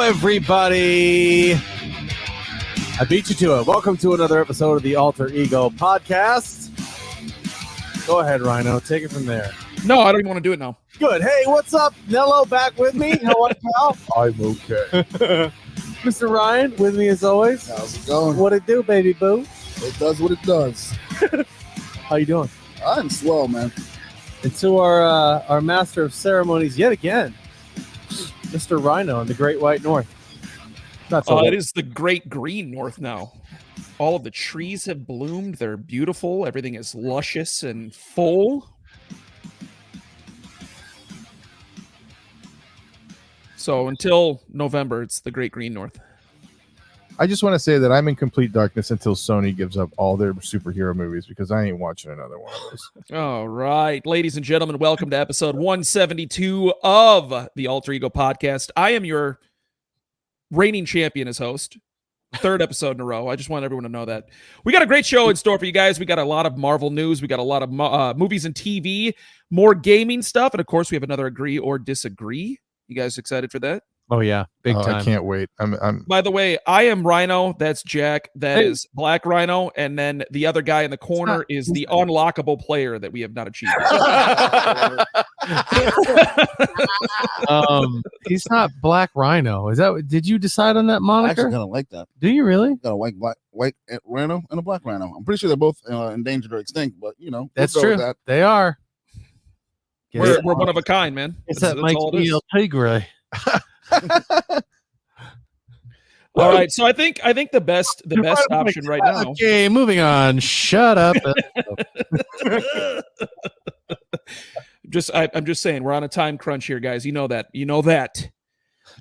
everybody. I beat you to it. Welcome to another episode of the Alter Ego podcast. Go ahead, Rhino. Take it from there. No, I don't even want to do it now. Good. Hey, what's up? Nello back with me. How are you, pal? I'm okay. Mr. Ryan with me as always. How's it going? What it do, baby boo? It does what it does. How you doing? I'm swell, man. And to our master of ceremonies yet again, Mr. Rhino in the Great White North. Not so It is the Great Green North now. All of the trees have bloomed. They're beautiful. Everything is luscious and full. So until November, it's the Great Green North. I just want to say that I'm in complete darkness until Sony gives up all their superhero movies because I ain't watching another one of those. All right, ladies and gentlemen, welcome to episode 172 of the Alter Ego podcast. I am your reigning champion as host. Third episode in a row. I just want everyone to know that. We got a great show in store for you guys. We got a lot of Marvel news. We got a lot of movies and TV, more gaming stuff. And of course, we have another agree or disagree. You guys excited for that? Oh, yeah. Big time. I can't wait. I'm. By the way, I am Rhino. That's Jack. That is Black Rhino. And then the other guy in the corner is the unlockable player that we have not achieved. He's not Black Rhino. Is that? Did you decide on that I moniker? actually kind of like that. Do you really? Got a white rhino and a black rhino. I'm pretty sure they're both endangered or extinct, but we'll That's go true. with that. They are. We're one of a kind, man. It's That's that Mike all it is. Tigre. All right, so I think the best option right now. Okay, moving on. Shut up. I'm just saying we're on a time crunch here, guys. You know that. You know that.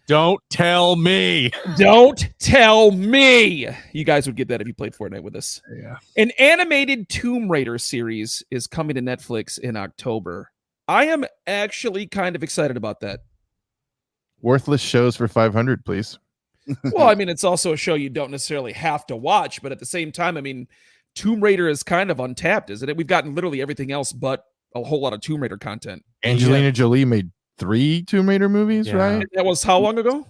Don't tell me. Don't tell me. You guys would get that if you played Fortnite with us. Yeah. An animated Tomb Raider series is coming to Netflix in October. I am actually kind of excited about that. Worthless shows for 500, please. Well, I mean, it's also a show you don't necessarily have to watch, but at the same time, I mean, Tomb Raider is kind of untapped, isn't it? We've gotten literally everything else but a whole lot of Tomb Raider content. Angelina Jolie made 3 Tomb Raider movies, right? That was how long ago?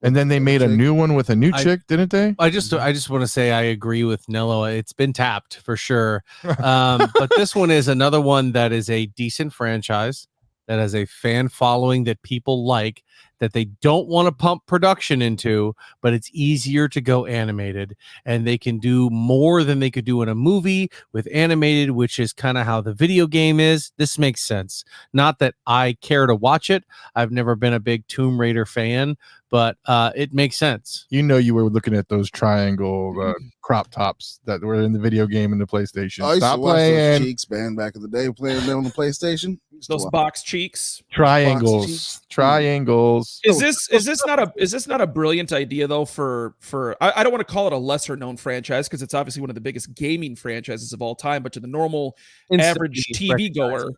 And then they made a new one with a new chick, didn't they? I just want to say I agree with Nello. It's been tapped for sure. But this one is another one that is a decent franchise that has a fan following that people like, that they don't want to pump production into, but it's easier to go animated, and they can do more than they could do in a movie with animated, which is kind of how the video game is. This makes sense. Not that I care to watch it. I've never been a big Tomb Raider fan, but it makes sense. You were looking at those triangle crop tops that were in the video game and the PlayStation. I used Stop to watch playing those cheeks, man, back in the day, playing them on the PlayStation. Those box cheeks. triangles. Triangles. Is this not a brilliant idea though for I don't want to call it a lesser known franchise because it's obviously one of the biggest gaming franchises of all time, but to the normal average TV goer,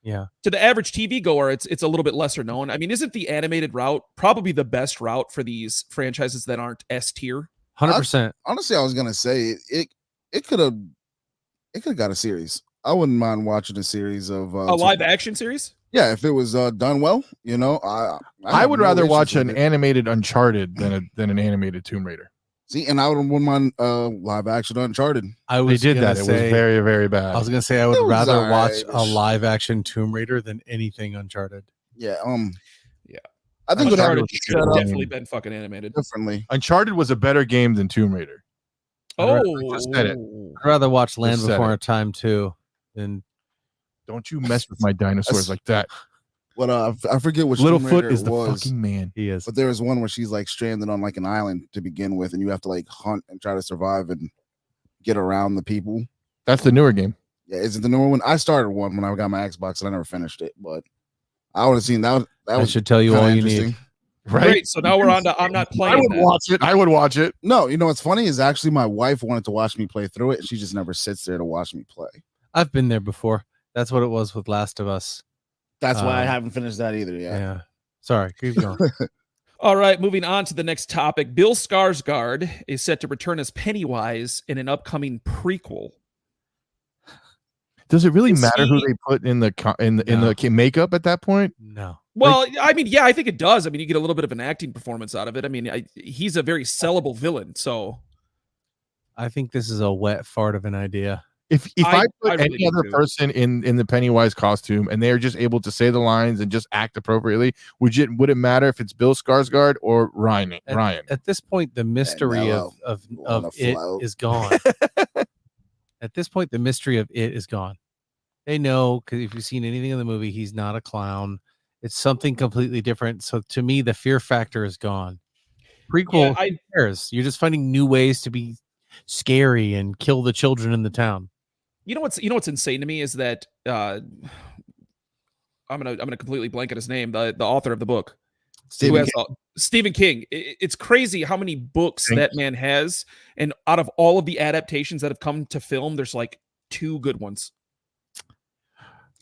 to the average TV goer, it's a little bit lesser known. I mean, isn't the animated route probably the best route for these franchises that aren't S tier? 100%. Honestly, I was gonna say it could have got a series. I wouldn't mind watching a series of a live action series. Yeah, if it was done well, I would rather watch an animated Uncharted than an animated Tomb Raider. See, and I wouldn't mind live action Uncharted. They did that. It was very, very bad. I was gonna say I would rather watch a live action Tomb Raider than anything Uncharted. Yeah. Yeah. I think Uncharted should have definitely been fucking animated differently. Uncharted was a better game than Tomb Raider. I just said it. I'd rather watch Land Before Our Time too. And don't you mess with my dinosaurs like that. But I forget which Littlefoot is the fucking man. He is. But there was one where she's like stranded on like an island to begin with, and you have to like hunt and try to survive and get around the people. That's the newer game. Yeah, is it the newer one? I started one when I got my Xbox and I never finished it, but I would have seen that. That should tell you all you need. Right. Great. So now we're on to I'm not playing. I would watch it. No, you know what's funny is actually my wife wanted to watch me play through it, and she just never sits there to watch me play. I've been there before. That's what it was with Last of Us. That's why I haven't finished that either yet. Yeah. Sorry, keep going. All right, moving on to the next topic. Bill Skarsgård is set to return as Pennywise in an upcoming prequel. Does it really Is matter who he- they put in the No. makeup at that point? No. Well, I mean, yeah, I think it does. I mean, you get a little bit of an acting performance out of it. I mean, he's a very sellable villain. So I think this is a wet fart of an idea. If I I put really any do other too. person in the Pennywise costume and they're just able to say the lines and just act appropriately, would it matter if it's Bill Skarsgård or Ryan? At this point, the mystery Nello, of wanna it float? is gone. At this point, the mystery of it is gone. They know, because if you've seen anything in the movie, he's not a clown. It's something completely different. So to me, the fear factor is gone. Prequel, Yeah, who cares? You're just finding new ways to be scary and kill the children in the town. you know what's insane to me is that I'm gonna completely blank at his name. The author of the book, Stephen Stephen King. It's crazy how many books King. that man has, and out of all of the adaptations that have come to film, there's like 2 good ones.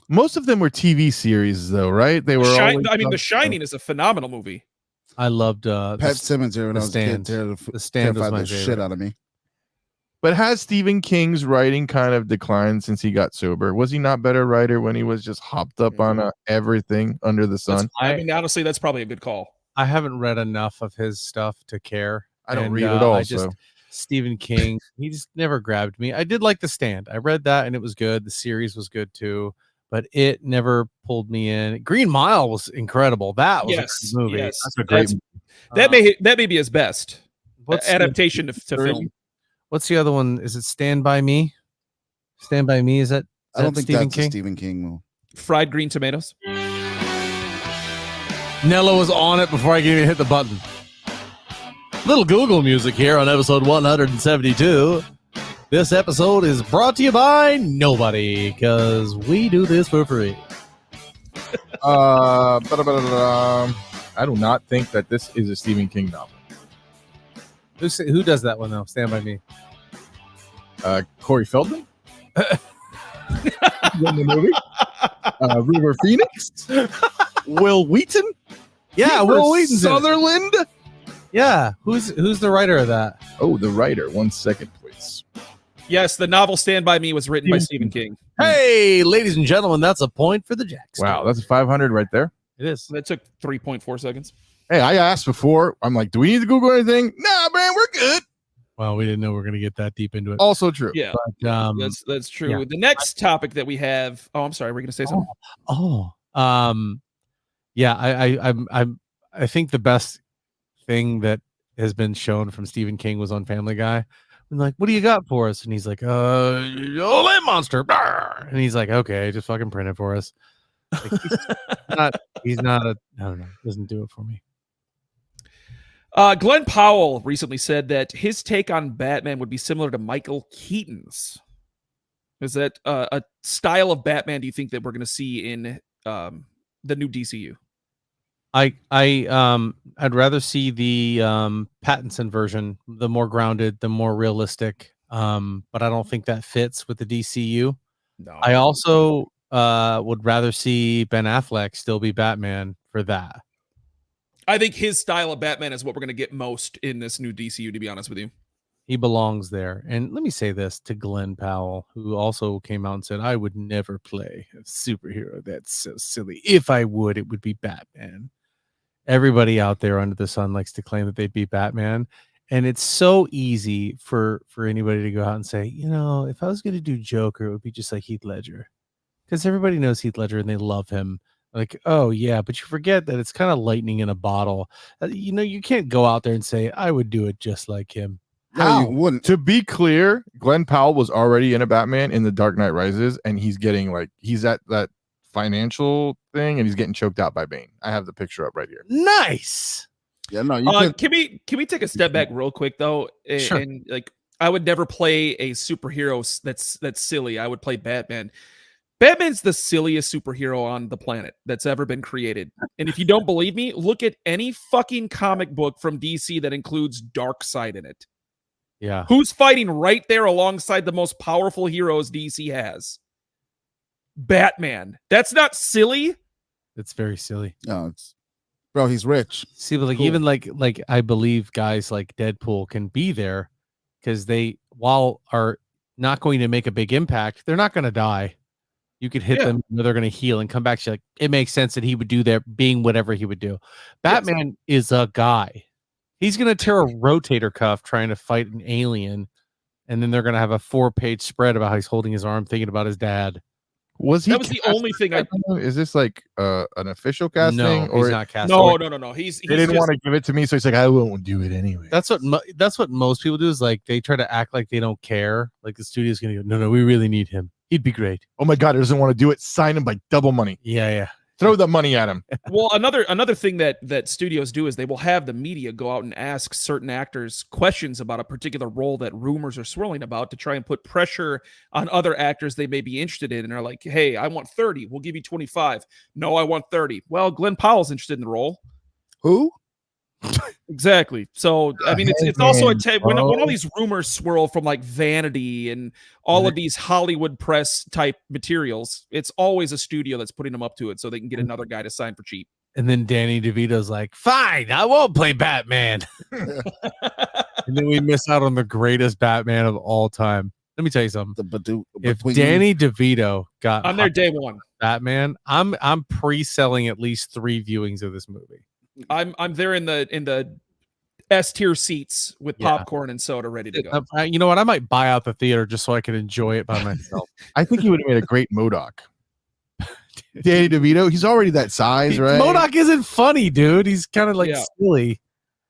Most of them were TV series, though, right? They were. The Shining is a phenomenal movie. I loved Pat Simmons here when The I was a kid. Stand. The Stand was Terrified my the shit favorite. out of me. But has Stephen King's writing kind of declined since he got sober? Was he not better writer when he was just hopped up on everything under the sun? I mean, honestly, that's probably a good call. I haven't read enough of his stuff to care. I don't And, read at all. I just So Stephen King, he just never grabbed me. I did like The Stand. I read that and it was good. The series was good too, but it never pulled me in. Green Mile was incredible. That was a good movie. Yes, that's a great. that may be his best adaptation to film. What's the other one? Is it Stand By Me? Stand By Me, is that I don't think Stephen that's a King? Stephen King movie. Fried green tomatoes. Nello was on it before I could even hit the button. Little Google music here on episode 172. This episode is brought to you by nobody, because we do this for free. I do not think that this is a Stephen King novel. Who does that one though? Stand By Me. Corey Feldman in the movie. River Phoenix. Will Wheaton. Yeah, Kiefer Will Wheaton's in it. Sutherland. Yeah, who's the writer of that? Oh, the writer. 1 second, please. Yes, the novel Stand By Me was written by Stephen King. Hey, ladies and gentlemen, that's a point for the Jacks. Wow, that's a 500 right there. It is. That took 3.4 seconds. Hey, I asked before. I'm like, do we need to Google anything? Nah, man, we're good. Well, we didn't know we were going to get that deep into it. Also true. Yeah, But, that's true. yeah. The next topic that we have. Oh, I'm sorry. We're going to say something. Yeah, I think the best thing that has been shown from Stephen King was on Family Guy. I'm like, what do you got for us? And he's like, land monster. And he's like, okay, just fucking print it for us. Like, he's not I don't know, doesn't do it for me. Glenn Powell recently said that his take on Batman would be similar to Michael Keaton's. Is that a style of Batman do you think that we're going to see in the new DCU? I'd rather see the Pattinson version, the more grounded, the more realistic. But I don't think that fits with the DCU. No. I also would rather see Ben Affleck still be Batman for that. I think his style of Batman is what we're going to get most in this new DCU, to be honest with you. He belongs there. And let me say this to Glenn Powell, who also came out and said, I would never play a superhero. That's so silly. If I would, it would be Batman. Everybody out there under the sun likes to claim that they'd be Batman. And it's so easy for anybody to go out and say, you know, if I was going to do Joker, it would be just like Heath Ledger. Because everybody knows Heath Ledger and they love him. Like, oh, yeah, but you forget that it's kind of lightning in a bottle. You know, you can't go out there and say, I would do it just like him. No, you wouldn't. To be clear, Glenn Powell was already in a Batman in The Dark Knight Rises, and he's getting he's at that financial thing, and he's getting choked out by Bane. I have the picture up right here. Nice. Yeah, no, you Can we take a step back real quick though? Sure. And like, I would never play a superhero that's silly. I would play Batman. Batman's the silliest superhero on the planet that's ever been created. And if you don't believe me, look at any fucking comic book from DC that includes Darkseid in it. Yeah. Who's fighting right there alongside the most powerful heroes DC has? Batman. That's not silly. It's very silly. No, it's bro. He's rich. See, but like Cool. even like I believe guys like Deadpool can be there because they, while are not going to make a big impact, they're not going to die. You could hit Yeah. them, they're going to heal and come back. She's like, it makes sense that he would do that, being whatever he would do. Batman is a guy. He's going to tear a rotator cuff trying to fight an alien, and then they're going to have a 4-page spread about how he's holding his arm, thinking about his dad. Was he? That was the only thing I. Is this like an official casting? No, or he's not casting. No. He's they didn't want to give it to me, so he's like, I won't do it anyway. That's what most people do, is like they try to act like they don't care. Like the studio's going to go, no, we really need him. He'd be great. Oh my god, he doesn't want to do it. Sign him by double money. Yeah. Throw the money at him. Well, another thing that studios do is they will have the media go out and ask certain actors questions about a particular role that rumors are swirling about to try and put pressure on other actors they may be interested in. And they're like, hey, I want 30. We'll give you 25. No, I want 30. Well, Glenn Powell's interested in the role. Who? Exactly. So, I mean, it's also when all these rumors swirl from like Vanity and all of these Hollywood press type materials, it's always a studio that's putting them up to it so they can get another guy to sign for cheap. And then Danny DeVito's like, fine, I won't play Batman. And then we miss out on the greatest Batman of all time. Let me tell you something. If Danny DeVito got I'm there day one. Batman, I'm pre-selling at least 3 viewings of this movie. I'm there in the S tier seats with popcorn and soda ready to go. You know what? I might buy out the theater just so I can enjoy it by myself. I think he would have made a great MODOK. Danny DeVito, he's already that size, right? MODOK isn't funny, dude. He's kind of like silly.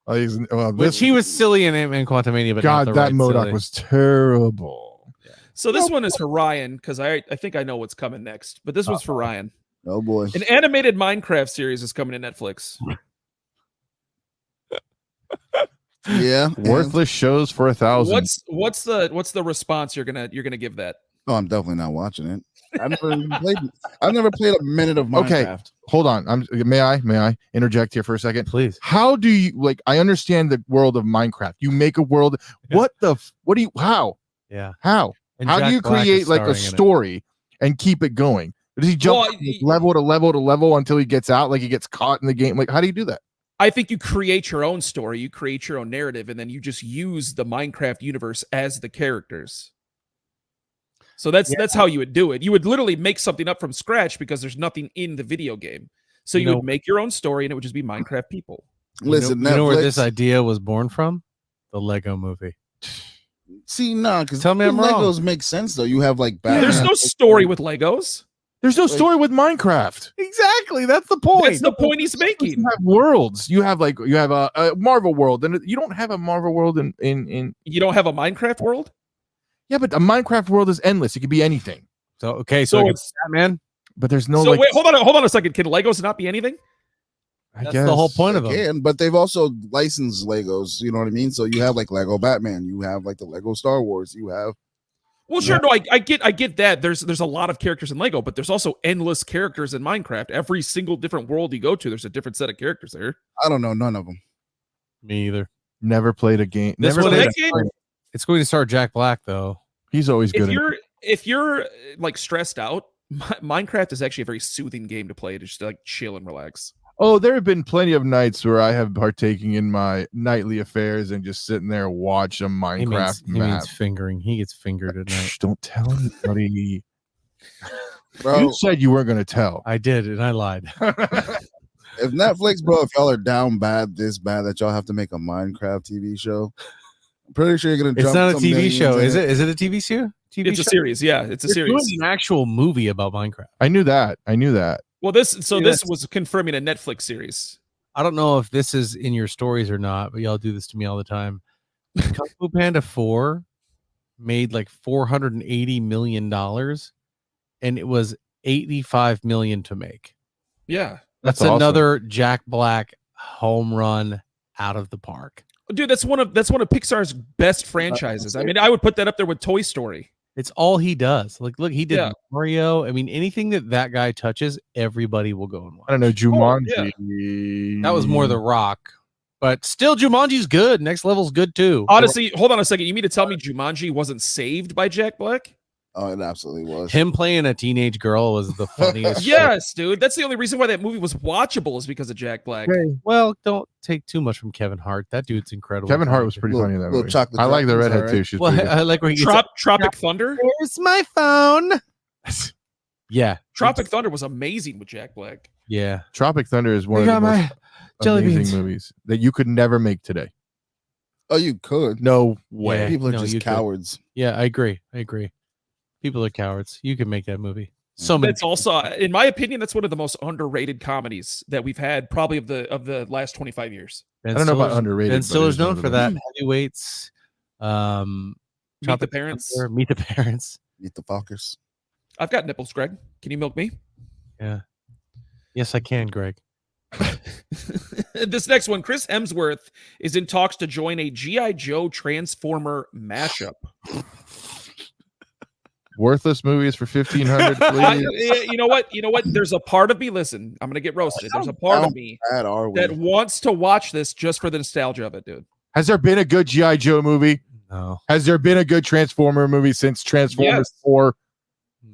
Which he was silly in Ant-Man Quantumania, but God, not that right MODOK silly. was terrible. Yeah. So this one is for Ryan because I think I know what's coming next. But this one's for Ryan. Oh boy, an animated Minecraft series is coming to Netflix. Yeah, worthless shows for 1,000. What's the response you're gonna give that? Oh, I'm definitely not watching it. I've never played a minute of Minecraft. Okay, hold on. May I interject here for a second, please? How do you like? I understand the world of Minecraft. You make a world. What do you? How? Yeah. How? And How Jack do you Black create is like a starring in it. story and keep it going? Does he jump from level to level to level until he gets out? Like he gets caught in the game? Like how do you do that? I think you create your own story, you create your own narrative, and then you just use the Minecraft universe as the characters. So that's how you would do it. You would literally make something up from scratch because there's nothing in the video game. So you would make your own story, and it would just be Minecraft people. Listen, you know where this idea was born from? The Lego movie. See, because tell me I'm wrong. Legos make sense though. You have like Batman. There's no story with Legos. There's no story with Minecraft. Exactly. That's the point. That's the point he's making. You have worlds. You have a Marvel world, and you don't have a Marvel world in. You don't have a Minecraft world. Yeah, but a Minecraft world is endless. It could be anything. So okay, so it's Batman. But there's no. So wait, hold on a second. Can Legos not be anything? That's the whole point of them. Can, but they've also licensed Legos. You know what I mean? So you have like Lego Batman. You have like the Lego Star Wars. You have. Well, sure. No, I get that. There's a lot of characters in Lego, but there's also endless characters in Minecraft. Every single different world you go to, there's a different set of characters there. I don't know none of them. Me either. Never played a game. It's going to star Jack Black though. He's always good. If you're like stressed out, Minecraft is actually a very soothing game to play to just like chill and relax. Oh, there have been plenty of nights where I have partaking in my nightly affairs and just sitting there watch a Minecraft he means fingering. He gets fingered at night. Don't tell anybody. Bro, you said you weren't going to tell. I did, and I lied. If Netflix, bro, if y'all are down this bad that y'all have to make a Minecraft TV show, I'm pretty sure you're gonna. It's not a TV show, is it? Is it a TV show? It's a series. Yeah, it's a series. Doing an actual movie about Minecraft. I knew that. Well, this was confirming a Netflix series. I don't know if this is in your stories or not, but y'all do this to me all the time. Kung Fu Panda 4 made like $480 million, and it was $85 million to make. Yeah, that's awesome. Another Jack Black home run out of the park. Dude, that's one of Pixar's best franchises. I mean, I would put that up there with Toy Story. It's all he does. Like, look, he did Mario. I mean, anything that guy touches, everybody will go and watch. I don't know, Jumanji. Oh, yeah. That was more The Rock, but still, Jumanji's good. Next Level's good too. Honestly, hold on a second. You mean to tell me Jumanji wasn't saved by Jack Black? Oh, it absolutely was. Him playing a teenage girl was the funniest. Yes, dude. That's the only reason why that movie was watchable is because of Jack Black. Okay. Well, don't take too much from Kevin Hart. That dude's incredible. Kevin Hart was pretty funny in that movie. I like the redhead too. She's I like where he gets Tropic Thunder. Where's my phone? Yeah. Tropic Thunder was amazing with Jack Black. Yeah. Tropic Thunder is one You of the got most my jelly amazing beans. movies that you could never make today. Oh, you could. No way. People are No, you just could. cowards. Yeah, I agree. People are cowards. You can make that movie. So many. That's also, in my opinion, that's one of the most underrated comedies that we've had, probably of the last 25 years. Ben I don't know about Stiller's- underrated, Ben but it Stiller's is one known of for the that. best. Heavyweights. Meet the Tropic Parents. Thunder, Meet the Parents. Meet the Fockers. I've got nipples, Greg. Can you milk me? Yeah. Yes, I can, Greg. This next one, Chris Hemsworth is in talks to join a G.I. Joe Transformer mashup. Worthless movies for 1,500, please. You know what? There's a part of me, listen, I'm going to get roasted. There's a part of me Bad are we? that wants to watch this just for the nostalgia of it, dude. Has there been a good G.I. Joe movie? No. Has there been a good Transformer movie since Transformers Yes. 4?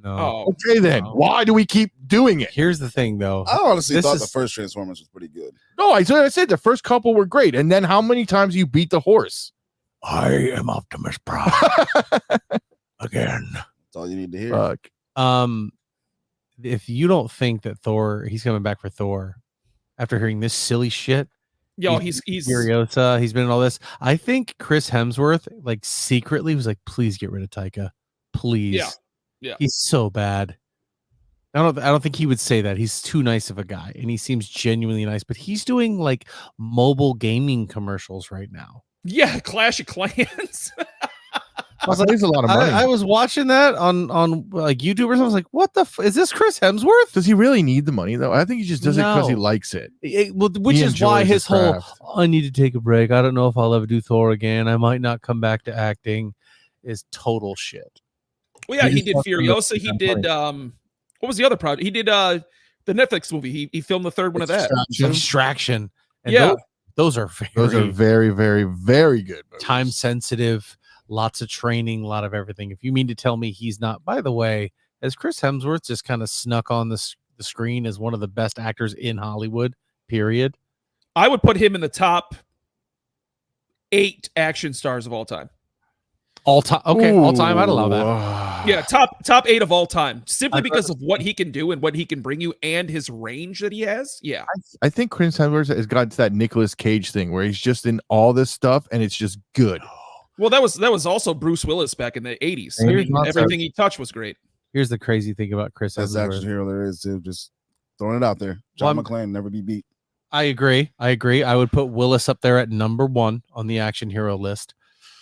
No. Oh, Okay, then. No. Why do we keep doing it? Here's the thing, though. I honestly This thought is- the first Transformers was pretty good. No, I said the first couple were great. And then how many times you beat the horse? I am Optimus Prime again. That's all you need to hear. Fuck. If you don't think that he's coming back for Thor after hearing this silly shit, yo, he's Furiosa, he's been in all this. I think Chris Hemsworth, like, secretly was like, please get rid of Taika. Please. Yeah. He's so bad. I don't think he would say that. He's too nice of a guy, and he seems genuinely nice, but he's doing like mobile gaming commercials right now. yeah, Clash of Clans. I was like, there's a lot of money. I was watching that on like YouTube or something. I was like, what the is this Chris Hemsworth? Does he really need the money, though? I think he just does it because he No. likes it. Which He is why enjoys his the whole craft. I need to take a break. I don't know if I'll ever do Thor again. I might not come back to acting is total shit. Well, yeah, He he just did wants to look Furiosa. He damn did what was the other project? He did the Netflix movie. He filmed the third one of that. Distraction. And Yeah. those are Very, very, very good movies. time sensitive, lots of training, a lot of everything. If you mean to tell me he's not, by the way, has Chris Hemsworth just kind of snuck on the screen as one of the best actors in Hollywood, period? I would put him in the top 8 action stars of all time. All time. Okay, all time. I'd allow that. that. Yeah, top 8 of all time, simply I'd because of what he can do and what he can bring you and his range that he has. Yeah, I think Chris Hemsworth has got to that Nicolas Cage thing where he's just in all this stuff and it's just good. well, that was also Bruce Willis back in the 80s. I Here's mean, my everything he touched was great. Here's the crazy thing about Chris Best Hemsworth. action hero there is, too. Just throwing it out there. John Well, McClane never be beat. I agree. I would put Willis up there at number 1 on the action hero list.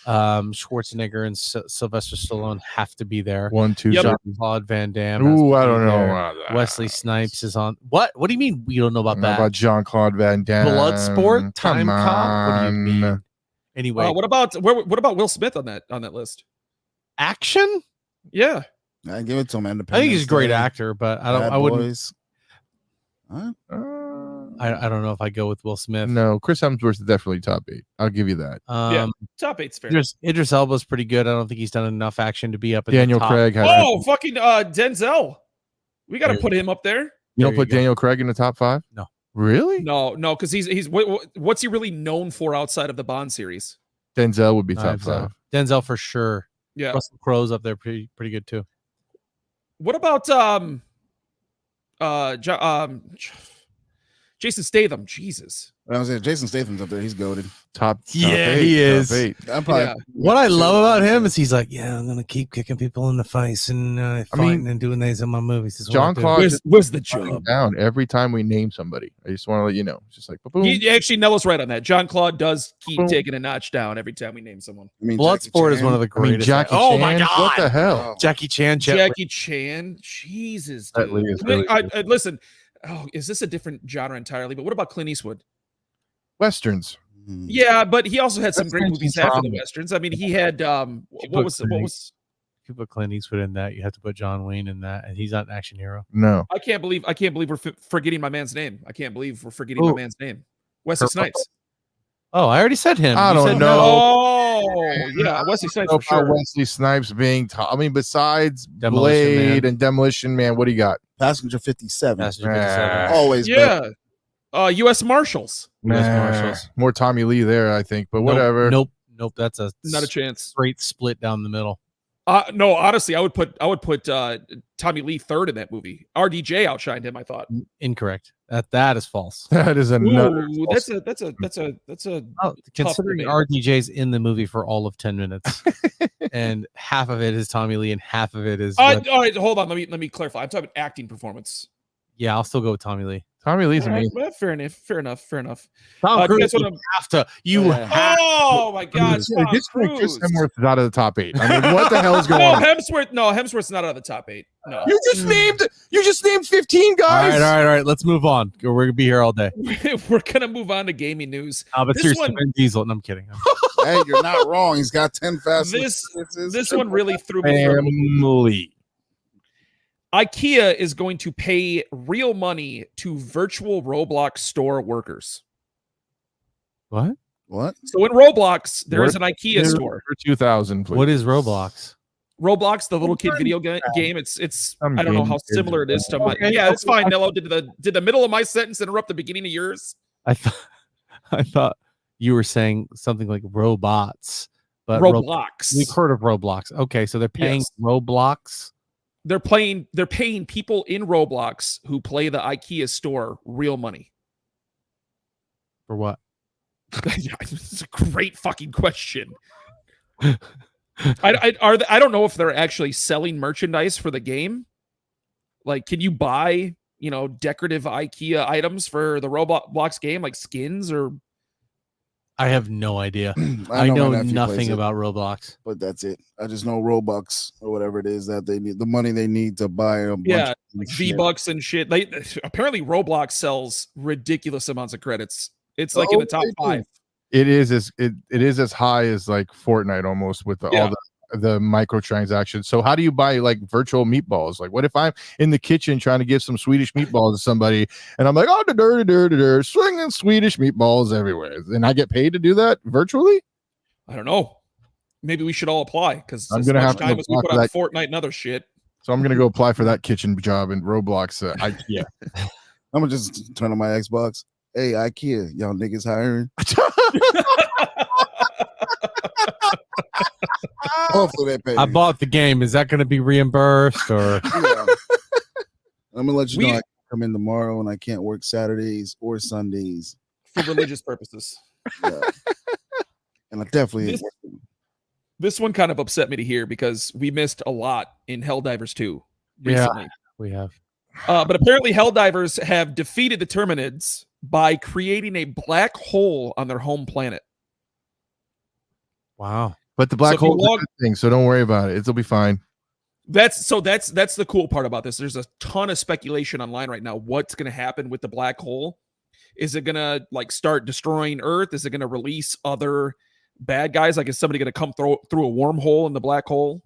Schwarzenegger and Sylvester Stallone have to be there. 1, 2, Yep. Jean-Claude Van Damme. has Ooh, to I be don't know. there. about that. Wesley Snipes is on. What? What do you mean you don't know I about don't know that? about Jean-Claude Van Damme. Bloodsport, Time Come Cop. What do you on. mean? Anyway, What about Will Smith on that list? action? Yeah, I give it to him. I think he's a great actor, but I wouldn't. Huh? I don't know if I go with Will Smith. No, Chris Hemsworth is definitely top 8. I'll give you that. Yeah. top 8's fair. Idris Elba's pretty good. I don't think he's done enough action to be up in Daniel the top. Craig has. Oh, fucking Denzel. We got to There put him up there. You There don't put go. Daniel Craig in the top 5? No. Really? No, because he's what's he really known for outside of the Bond series? Denzel would be top Knives 5. Out. Denzel for sure. Yeah. Russell Crowe's up there pretty good too. What about Jason Statham? Jesus. I was saying Jason Statham's up there. He's goaded. Top Yeah, 8, he top is. 8. I'm probably Yeah. What I love about him is he's like, yeah, I'm gonna keep kicking people in the face and fighting and doing these in my movies. This is what I do. Jean-Claude Where's the fucking job? down every time we name somebody. I just want to let you know. It's just like boom. Actually, Nella's right on that. John Claude does keep Boom. taking a notch down every time we name someone. I mean, Bloodsport is one of the I mean, greatest. Jackie oh Chan. my god! What the hell? Oh, Jackie Chan, Jackie Chan. Jesus, That dude. Lee is really I listen. Oh, is this a different genre entirely? But what about Clint Eastwood? Westerns. Yeah, but he also had some That's great mentioned movies after the trauma. westerns. I mean, he had what was If you put Clint Eastwood in that, you have to put John Wayne in that, and he's not an action hero. No. I can't believe we're forgetting my man's name. I can't believe we're forgetting my Who? man's name. Wesley Snipes. Oh, I already said him. I You don't said know. Oh, yeah, Wesley Snipes So for sure. Wesley Snipes being top. I mean, besides Demolition Blade Man. and Demolition Man, what do you got? Passenger 57. Passenger 57. Always better. Yeah. U.S. Marshals. U.S. Nah, Marshals. More Tommy Lee there, I think, but Nope, whatever. Nope. That's a Not a chance. straight split down the middle. No, honestly, I would put Tommy Lee third in that movie. RDJ outshined him, I thought. Incorrect. That is false. That is another. Ooh, false- that's a Oh, considering debate. RDJ's in the movie for all of 10 minutes, and half of it is Tommy Lee, and half of it is. all right, hold on. Let me clarify. I'm talking acting performance. Yeah, I'll still go with Tommy Lee. Tommy Lee's All right, amazing. well, fair enough. Tom Cruise, Cruise, you you have to. You Yeah. have. Oh my God, Tom Chris Cruise. Hemsworth is out of the top 8. I mean, what the hell is going No, on? Hemsworth's not out of the top 8. No, You just named 15 All guys. right. Let's move on. We're gonna be here all day. we're gonna move on to gaming news. But This seriously, one- Vin Diesel. No, I'm kidding. Hey, you're not wrong. He's got 10 fast. This one really threw me for a loop. Family. IKEA is going to pay real money to virtual Roblox store workers. What? What? So in Roblox, there is an IKEA store. For 2,000, please. What is Roblox? Roblox, the little kid video game. It's Some I don't know how game similar it is to my. Okay, Yeah, it's okay. fine. Nello, did the middle of my sentence interrupt the beginning of yours? I thought you were saying something like robots, but Roblox. we've heard of Roblox. Okay, so they're paying Yes. Roblox. They're paying people in Roblox who play the IKEA store real money. For what? It's a great fucking question. I don't know if they're actually selling merchandise for the game. Like, can you buy, decorative IKEA items for the Roblox game, like skins or? I have no idea. I my know nephew plays nothing it, about Roblox. but that's it. I just know Robux or whatever it is that they need, the money they need to buy a bunch Yeah, of like shit. V-Bucks and shit. They apparently Roblox sells ridiculous amounts of credits. It's like in the top they do. 5. It is as high as like Fortnite almost with Yeah. all the microtransactions. So how do you buy like virtual meatballs? Like, what if I'm in the kitchen trying to give some Swedish meatballs to somebody, and I'm like, swinging Swedish meatballs everywhere, and I get paid to do that virtually? I don't know. Maybe we should all apply because I'm as gonna much have to time as we apply put for on that. Fortnite and other shit. So I'm gonna go apply for that kitchen job in Roblox IKEA. I'm gonna just turn on my Xbox. Hey, IKEA, y'all niggas hiring? Hopefully they pay. I me. bought the game. Is that going to be reimbursed or? Yeah. I'm gonna let you We- know I can come in tomorrow and I can't work Saturdays or Sundays. For religious purposes. Yeah. And I definitely ain't This- working. This one kind of upset me to hear because we missed a lot in Helldivers 2 Yeah. recently. We have. But apparently Helldivers have defeated the Terminids by creating a black hole on their home planet. Wow. But the black if you hole is a log- good thing, so don't worry about it. It'll be fine. That's the cool part about this. There's a ton of speculation online right now. What's going to happen with the black hole? Is it going to like start destroying Earth? Is it going to release other bad guys? Like, is somebody going to come through a wormhole in the black hole?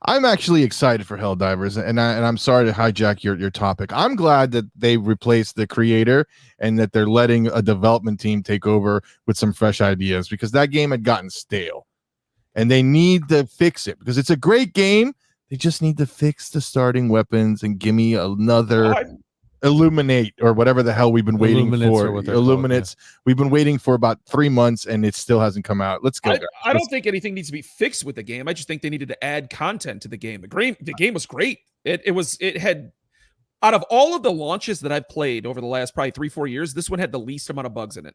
I'm actually excited for Helldivers, and I'm sorry to hijack your topic. I'm glad that they replaced the creator and that they're letting a development team take over with some fresh ideas, because that game had gotten stale, and they need to fix it because it's a great game. They just need to fix the starting weapons and give me another Illuminate or whatever the hell we've been waiting Illuminates for. are what they're called, Illuminates. We've been waiting for about 3 months and it still hasn't come out. Let's go. guys. I don't think anything needs to be fixed with the game. I just think they needed to add content to the game. The game was great. It had, out of all of the launches that I've played over the last probably 3-4 years, this one had the least amount of bugs in it.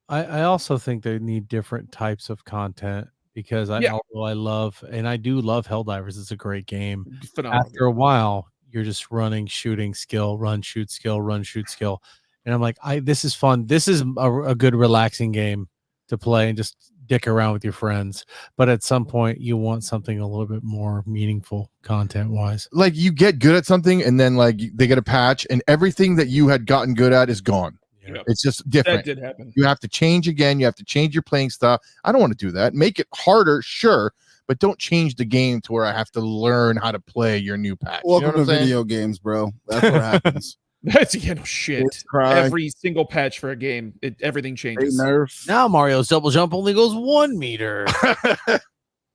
I also think they need different types of content because although I love, and I do love Helldivers, it's a great game. Phenomenal. After a while, you're just running, shooting, skill, run, shoot, skill, run, shoot, skill. And I'm like, this is fun. This is a good relaxing game to play and just dick around with your friends. But at some point, you want something a little bit more meaningful content wise. Like, you get good at something and then like they get a patch and everything that you had gotten good at is gone. Yeah. It's just different. That did happen. You have to change again. You have to change your playing style. I don't want to do that. Make it harder, sure, but don't change the game to where I have to learn how to play your new patch. Welcome you know what to I'm saying? video games, bro. That's what happens. That's no shit. Kids cry. Every single patch for a game, everything They changes. nerf. Now Mario's double jump only goes 1 meter.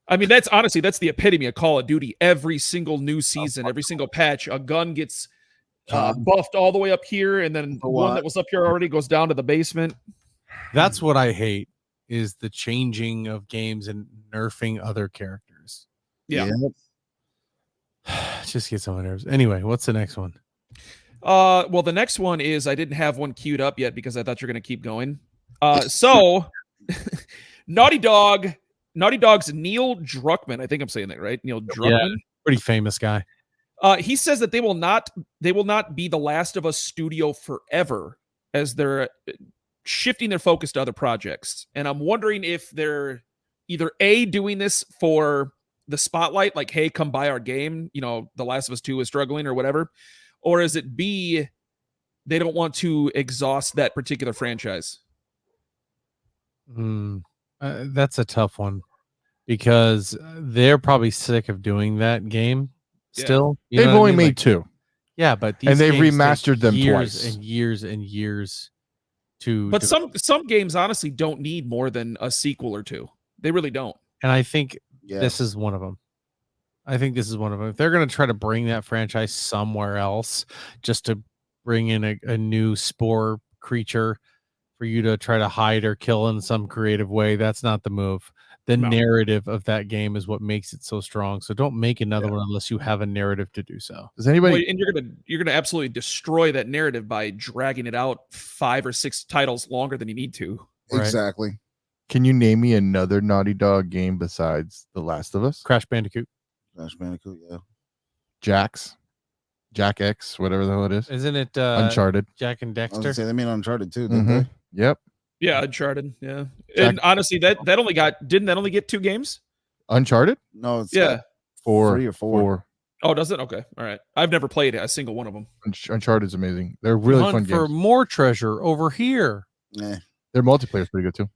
I mean, that's the epitome of Call of Duty. Every single new season, every single patch, a gun gets buffed all the way up here, and then one that was up here already goes down to the basement. That's what I hate, is the changing of games and nerfing other characters. Yeah. Just gets on my nerves. Anyway, what's the next one? Well, the next one is I didn't have one queued up yet because I thought you're going to keep going. So Naughty Dog's Neil Druckmann. I think I'm saying that right. Neil Druckmann. Yeah, pretty famous guy. He says that they will not be the Last of Us studio forever, as they're shifting their focus to other projects. And I'm wondering if they're either A, doing this for the spotlight, like, hey, come buy our game, The Last of Us 2 is struggling or whatever, or is it B, they don't want to exhaust that particular franchise? That's a tough one because they're probably sick of doing that game still. Yeah. They've only made 2. Yeah, but and they've remastered them years twice and years and years to. But some games honestly don't need more than a sequel or 2. They really don't. And I think this is one of them. If they're going to try to bring that franchise somewhere else, just to bring in a new spore creature for you to try to hide or kill in some creative way, that's not the move. The narrative of that game is what makes it so strong. So don't make another one unless you have a narrative to do so. Does anybody? And you're gonna absolutely destroy that narrative by dragging it out 5 or 6 titles longer than you need to. Exactly. Can you name me another Naughty Dog game besides The Last of Us? Crash Bandicoot. Yeah. Jack X, whatever the hell it is. Isn't it Uncharted? Jack and I was Dexter? gonna say they mean Uncharted too, didn't they? Yep. Yeah, Uncharted. Yeah, and honestly, didn't that only get 2 games? Uncharted? No, it's 4. 3 or 4. Oh, does it? Okay, all right. I've never played a single one of them. Uncharted's amazing. They're really fun games. For more treasure over here. Yeah. Their multiplayer's pretty good too.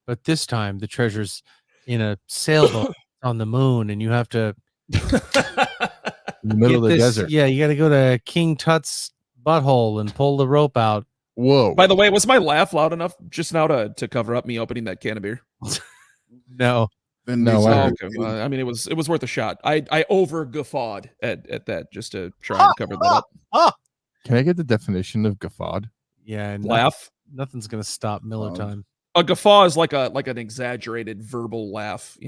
But this time the treasure's in a sailboat on the moon, and you have to in the middle of the desert. Yeah, you got to go to King Tut's butthole and pull the rope out. Whoa! By the way, was my laugh loud enough just now to cover up me opening that can of beer? No. No. Okay. I mean, it was worth a shot. I over guffawed at that just to try and cover that up. Can I get the definition of guffawed? Yeah, and laugh. Nothing's gonna stop Miller time. A guffaw is like an exaggerated verbal laugh.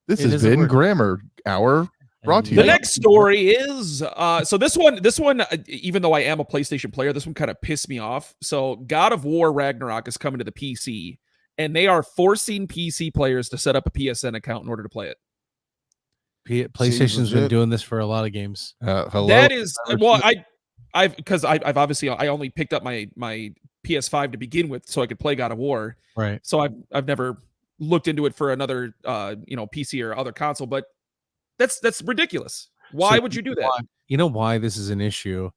This has been Grammar Hour. Brought to you. The next story is so this one, even though I am a PlayStation player, this one kind of pissed me off. So God of War Ragnarok is coming to the PC, and they are forcing PC players to set up a PSN account in order to play it. PlayStation's been doing this for a lot of games. Hello? That is I've obviously I only picked up my PS5 to begin with so I could play God of War. Right. So I've never looked into it for another PC or other console, but that's ridiculous. Why would you do that? You know why this is an issue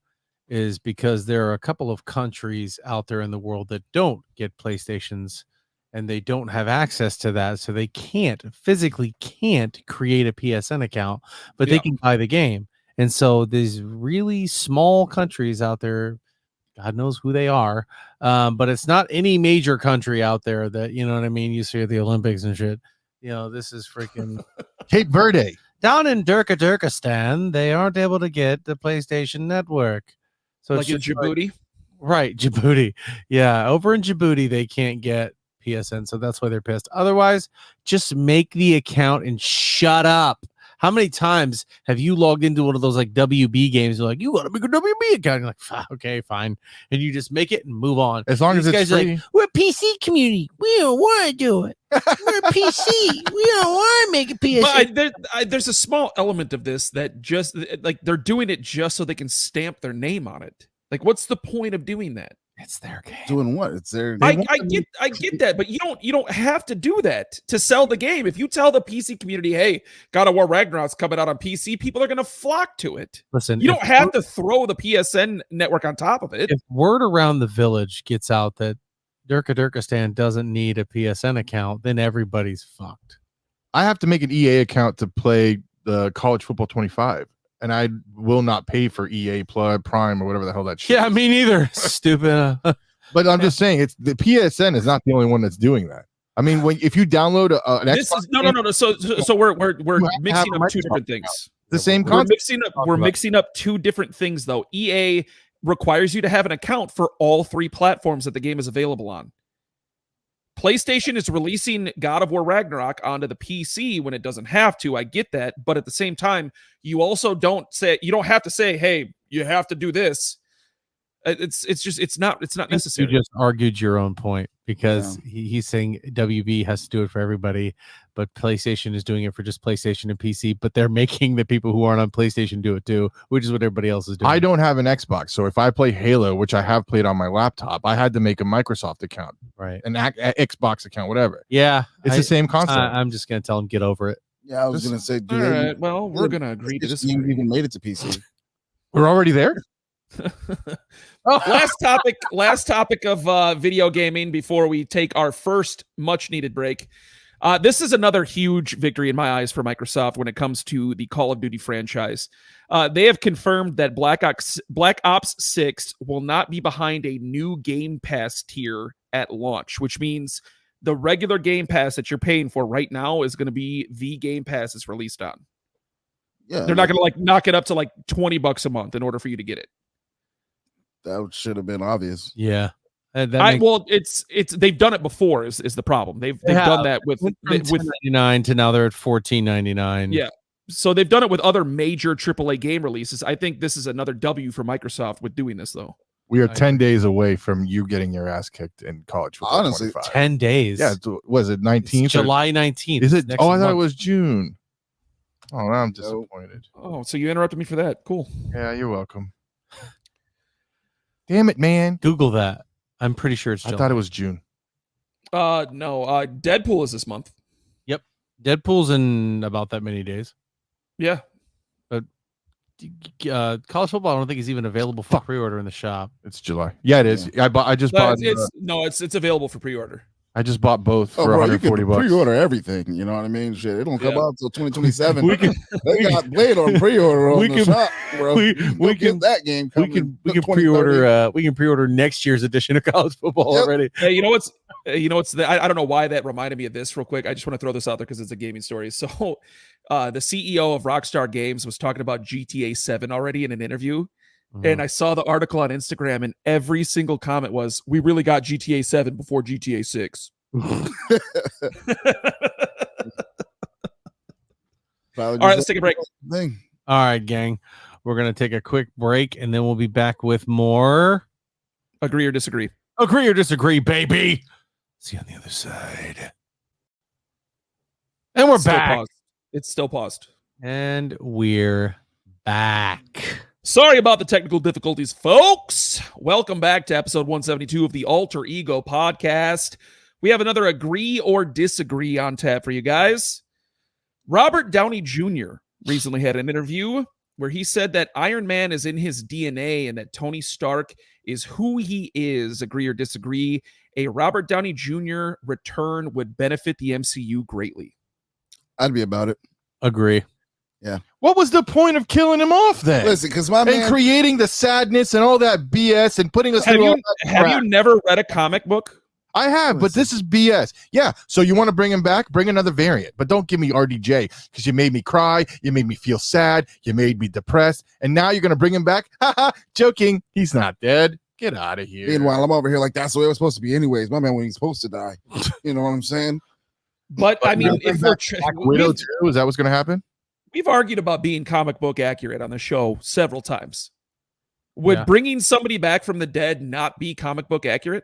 is because there are a couple of countries out there in the world that don't get PlayStations and they don't have access to that. So they physically can't create a PSN account, but they can buy the game. And so these really small countries out there, God knows who they are, but it's not any major country out there that, you know what I mean? You see at the Olympics and shit. This is freaking Cape Verde. Down in Turkestan, they aren't able to get the PlayStation Network. So like in Djibouti? Right, Djibouti. Yeah, over in Djibouti, they can't get PSN, so that's why they're pissed. Otherwise, just make the account and shut up. How many times have you logged into one of those like WB games? You're like, you want to make a WB account? You're like, okay, fine. And you just make it and move on. As long as it's free. Like, we're a PC community. We don't want to do it. We're a PC. We don't want to make a PSN. But there's a small element of this that just like they're doing it just so they can stamp their name on it. Like, what's the point of doing that? It's their game. Doing what? It's their. I get that, but you don't have to do that to sell the game. If you tell the PC community, "Hey, God of War Ragnarok's coming out on PC," people are going to flock to it. Listen, you don't have to throw the PSN network on top of it. If word around the village gets out that Turkestan doesn't need a PSN account, then everybody's fucked. I have to make an EA account to play the College Football 25. And I will not pay for EA Prime or whatever the hell that shit. Yeah, me neither. Stupid. But I'm just saying, it's the PSN is not the only one that's doing that. I mean, when if you download an Xbox, no. So we're mixing up two different things. The same concept. We're mixing up two different things, though. EA requires you to have an account for all 3 platforms that the game is available on. PlayStation is releasing God of War Ragnarok onto the PC when it doesn't have to. I get that, but at the same time, you also don't have to say, "Hey, you have to do this." It's not necessary. You just argued your own point because he's saying WB has to do it for everybody, but PlayStation is doing it for just PlayStation and PC, but they're making the people who aren't on PlayStation do it too, which is what everybody else is doing. I don't have an Xbox, so if I play Halo, which I have played on my laptop, I had to make a Microsoft account, right? An Xbox account, whatever. Yeah, it's the same concept. I'm just gonna tell him get over it. Yeah, I was gonna say, all right. Well, we're gonna agree to this. You even made it to PC. We're already there. Last topic of video gaming before we take our first much needed break. This is another huge victory in my eyes for Microsoft when it comes to the Call of Duty franchise. They have confirmed that Black Ops 6 will not be behind a new Game Pass tier at launch, which means the regular Game Pass that you're paying for right now is going to be the Game Pass it's released on. Yeah, they're not going to like knock it up to like $20 a month in order for you to get it. That should have been obvious. Yeah. It's they've done it before is the problem. They've done that with $10.99 to now they're at $14.99. Yeah. So they've done it with other major AAA game releases. I think this is another W for Microsoft with doing this though. We are 10 days away from you getting your ass kicked in college football. Honestly, 25. 10 days. Yeah, was it 19th? July 19th. Is it? Oh, I thought it was June. Oh, now I'm disappointed. Oh, so you interrupted me for that. Cool. Yeah, you're welcome. Damn it, man. Google that. I'm pretty sure it's July. I thought it was June. No. Deadpool is this month. Yep. Deadpool's in about that many days. Yeah. But college football, I don't think is even available for pre-order in the shop. It's July. Yeah, it is. Yeah. I just bought. It's available for pre-order. I just bought both for $140. You can pre-order everything. You know what I mean? Shit, it don't come out until 2027. They got Blade on pre-order on the shop, bro. We can that game. We can pre-order. We can pre-order next year's edition of college football already. Hey, you know what's? I don't know why that reminded me of this real quick. I just want to throw this out there because it's a gaming story. So, the CEO of Rockstar Games was talking about GTA 7 already in an interview. And I saw the article on Instagram, and every single comment was, "We really got GTA 7 before GTA 6." All right, let's take a break. All right, gang. We're going to take a quick break, and then we'll be back with more Agree or Disagree. Agree or Disagree, baby. See you on the other side. And we're back. Paused. It's still paused. And we're back. Sorry about the technical difficulties, folks. Welcome back to episode 172 of the Alter Ego podcast. We have another Agree or Disagree on tap for you guys. Robert Downey Jr. recently had an interview where he said that Iron Man is in his DNA and that Tony Stark is who he is. Agree or disagree? A Robert Downey Jr. return would benefit the MCU greatly. I'd be about it. Agree. Yeah. What was the point of killing him off then? Listen, because my man creating the sadness and all that BS and putting us have through you, all that have crap. you never read a comic book? I have, but this is BS. Yeah, so you want to bring him back? Bring another variant, but don't give me RDJ because you made me cry, you made me feel sad, you made me depressed, and now you're going to bring him back? Haha, joking. He's not dead. Get out of here. Meanwhile, I'm over here like that's the way it was supposed to be anyways. My man, when he's supposed to die. You know what I'm saying? But I mean, if we're Widow too, is that what's going to happen? We've argued about being comic book accurate on the show several times. Would bringing somebody back from the dead not be comic book accurate?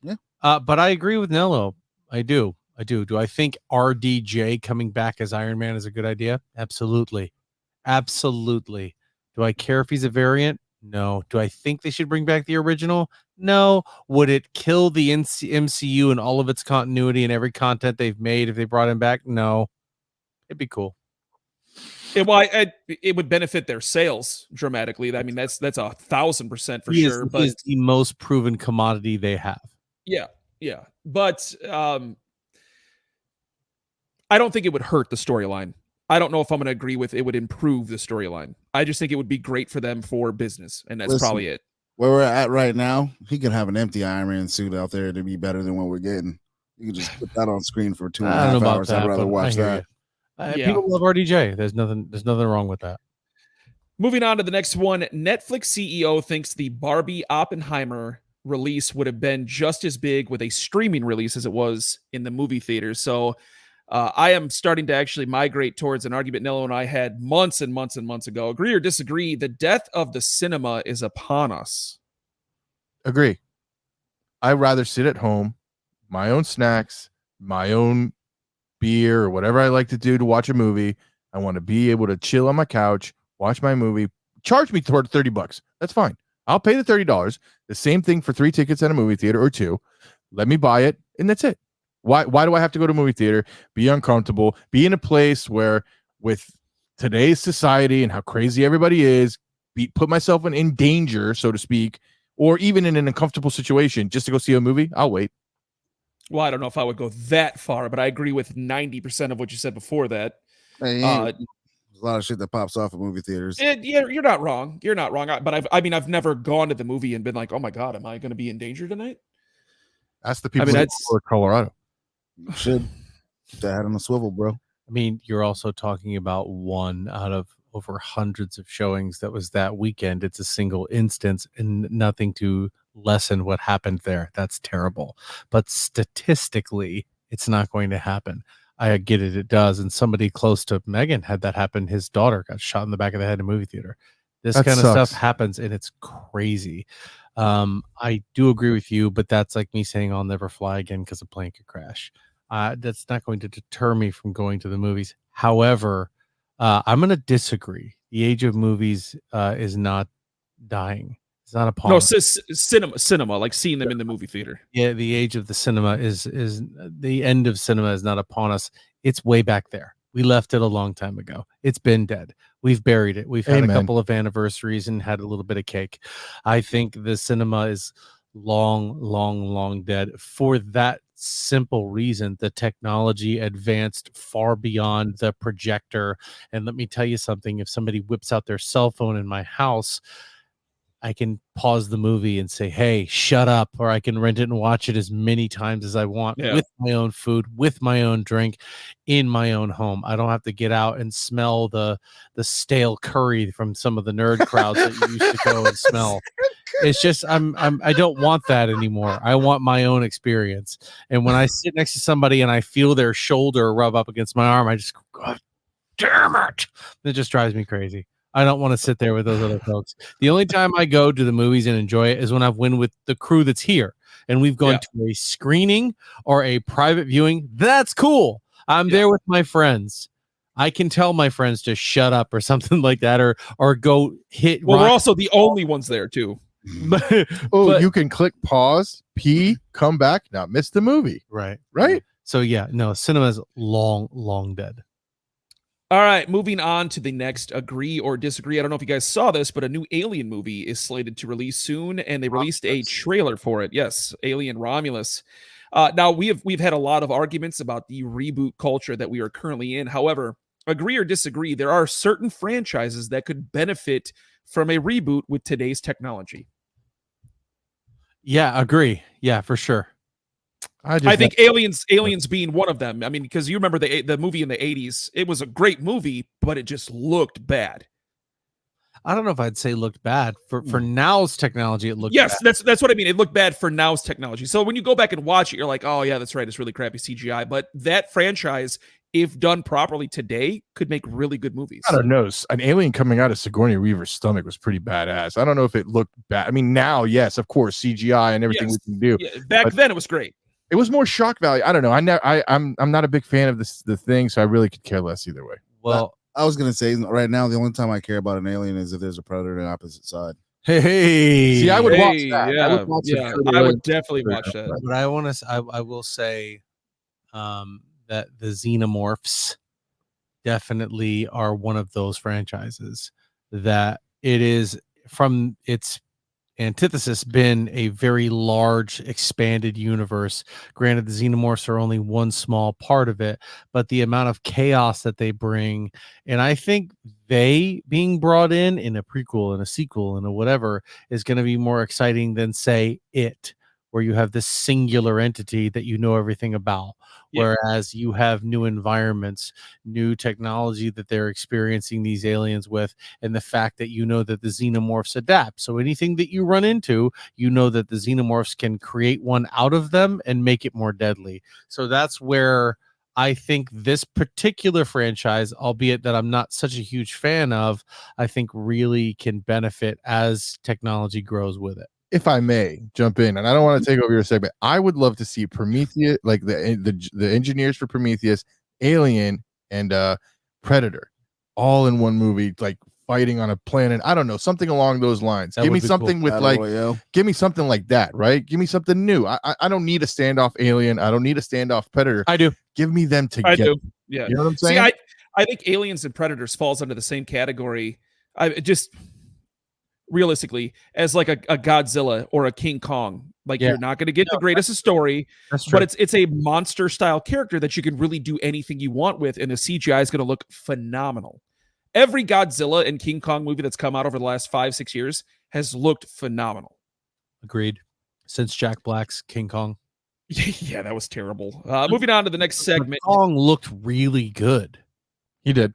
Yeah. But I agree with Nello. I do. Do I think RDJ coming back as Iron Man is a good idea? Absolutely. Absolutely. Do I care if he's a variant? No. Do I think they should bring back the original? No. Would it kill the MCU and all of its continuity and every content they've made if they brought him back? No. It'd be cool. It would benefit their sales dramatically. I mean, that's 1,000% for sure. But is the most proven commodity they have. Yeah. But I don't think it would hurt the storyline. I don't know if I'm going to agree with it would improve the storyline. I just think it would be great for them for business, and that's probably it. Where we're at right now, he could have an empty Iron Man suit out there to be better than what we're getting. You can just put that on screen for 2.5 hours. I'd rather watch that. People love RDJ. There's nothing wrong with that. Moving on to the next one. Netflix CEO thinks the Barbie Oppenheimer release would have been just as big with a streaming release as it was in the movie theaters. So I am starting to actually migrate towards an argument Nello and I had months and months and months ago. Agree or disagree? The death of the cinema is upon us. Agree. I'd rather sit at home, my own snacks, my own beer, or whatever I like to do to watch a movie. I want to be able to chill on my couch, watch my movie. Charge me toward $30. That's fine. I'll pay the $30. The same thing for 3 tickets at a movie theater or 2. Let me buy it, and that's it. Why do I have to go to a movie theater, be uncomfortable, be in a place where, with today's society and how crazy everybody is, put myself in danger, so to speak, or even in an uncomfortable situation just to go see a movie? I'll wait. Well, I don't know if I would go that far, but I agree with 90% of what you said before that. Hey, there's a lot of shit that pops off at movie theaters. Yeah, you're not wrong. You're not wrong. But I've never gone to the movie and been like, oh my God, am I going to be in danger tonight? That's the people in Colorado. You should keep that head on a swivel, bro. I mean, you're also talking about one out of over hundreds of showings that was that weekend. It's a single instance and nothing to lessen what happened there. That's terrible. But statistically, it's not going to happen. I get it. It does. And somebody close to Megan had that happen. His daughter got shot in the back of the head in a movie theater. This kind of stuff happens, and it's crazy. I do agree with you, but that's like me saying I'll never fly again because a plane could crash. That's not going to deter me from going to the movies. However, I'm going to disagree. The age of movies is not dying. It's not upon. No, cinema, like seeing them in the movie theater. Yeah, the age of the cinema is the end of cinema is not upon us. It's way back there. We left it a long time ago. It's been dead. We've buried it. We've had a couple of anniversaries and had a little bit of cake. I think the cinema is long dead for that simple reason. The technology advanced far beyond the projector. And let me tell you something, if somebody whips out their cell phone in my house, I can pause the movie and say, hey, shut up, or I can rent it and watch it as many times as I want with my own food, with my own drink, in my own home. I don't have to get out and smell the stale curry from some of the nerd crowds that you used to go and smell. It's just I don't want that anymore. I want my own experience. And when I sit next to somebody and I feel their shoulder rub up against my arm, I just go, God damn it. It just drives me crazy. I don't want to sit there with those other folks. The only time I go to the movies and enjoy it is when I've been with the crew that's here and we've gone to a screening or a private viewing. That's cool. I'm there with my friends. I can tell my friends to shut up or something like that, or go hit. Well, we're also the only ones there too. But you can click pause, pee, come back, not miss the movie. Right. So yeah, no, cinema's long dead. All right, moving on to the next agree or disagree. I don't know if you guys saw this, but a new Alien movie is slated to release soon, and they released a trailer for it. Yes, Alien Romulus. Now, we've had a lot of arguments about the reboot culture that we are currently in. However, agree or disagree, there are certain franchises that could benefit from a reboot with today's technology. Yeah, agree. Yeah, for sure. I think Aliens being one of them. I mean, because you remember the movie in the 80s, it was a great movie, but it just looked bad. I don't know if I'd say looked bad for now's technology. It looked bad. That's what I mean. It looked bad for now's technology. So when you go back and watch it, you're like, oh yeah, that's right. It's really crappy CGI. But that franchise, if done properly today, could make really good movies. I don't know. An alien coming out of Sigourney Weaver's stomach was pretty badass. I don't know if it looked bad. I mean, now, yes, of course, CGI and everything we can do. Yeah, back then, it was great. It was more shock value. I don't know. I'm not a big fan of the thing, so I really could care less either way. Well, I was gonna say right now the only time I care about an alien is if there's a predator on the opposite side. Hey, see, I would watch that. Yeah, I would definitely watch that. But I will say that the Xenomorphs definitely are one of those franchises that it is from its antithesis been a very large expanded universe. Granted, the Xenomorphs are only one small part of it, but the amount of chaos that they bring, and I think they being brought in a prequel and a sequel and a whatever is going to be more exciting than say it, where you have this singular entity that you know everything about. Yeah. Whereas you have new environments, new technology that they're experiencing these aliens with, and the fact that you know that the xenomorphs adapt. So anything that you run into, you know that the xenomorphs can create one out of them and make it more deadly. So that's where I think this particular franchise, albeit that I'm not such a huge fan of, I think really can benefit as technology grows with it. If I may jump in, and I don't want to take over your segment, I would love to see Prometheus, like the engineers for Prometheus, Alien, and Predator, all in one movie, like fighting on a planet. I don't know, something along those lines. That Give me would be something cool. with Battle like, Royale. give me something like that, right? Give me something new. I don't need a standoff Alien. I don't need a standoff Predator. I do. Give me them I together. do. Yeah. You know what I'm saying? See, I think Aliens and Predators falls under the same category. I just realistically as like a Godzilla or a King Kong. Like you're not going to get the greatest of story, That's true. but it's a monster style character that you can really do anything you want with, and the CGI is going to look phenomenal. Every Godzilla and King Kong movie that's come out over the last 5-6 years has looked phenomenal. Agreed. Since Jack Black's King Kong. Yeah, that was terrible. Moving on to the next segment. Kong looked really good. He did.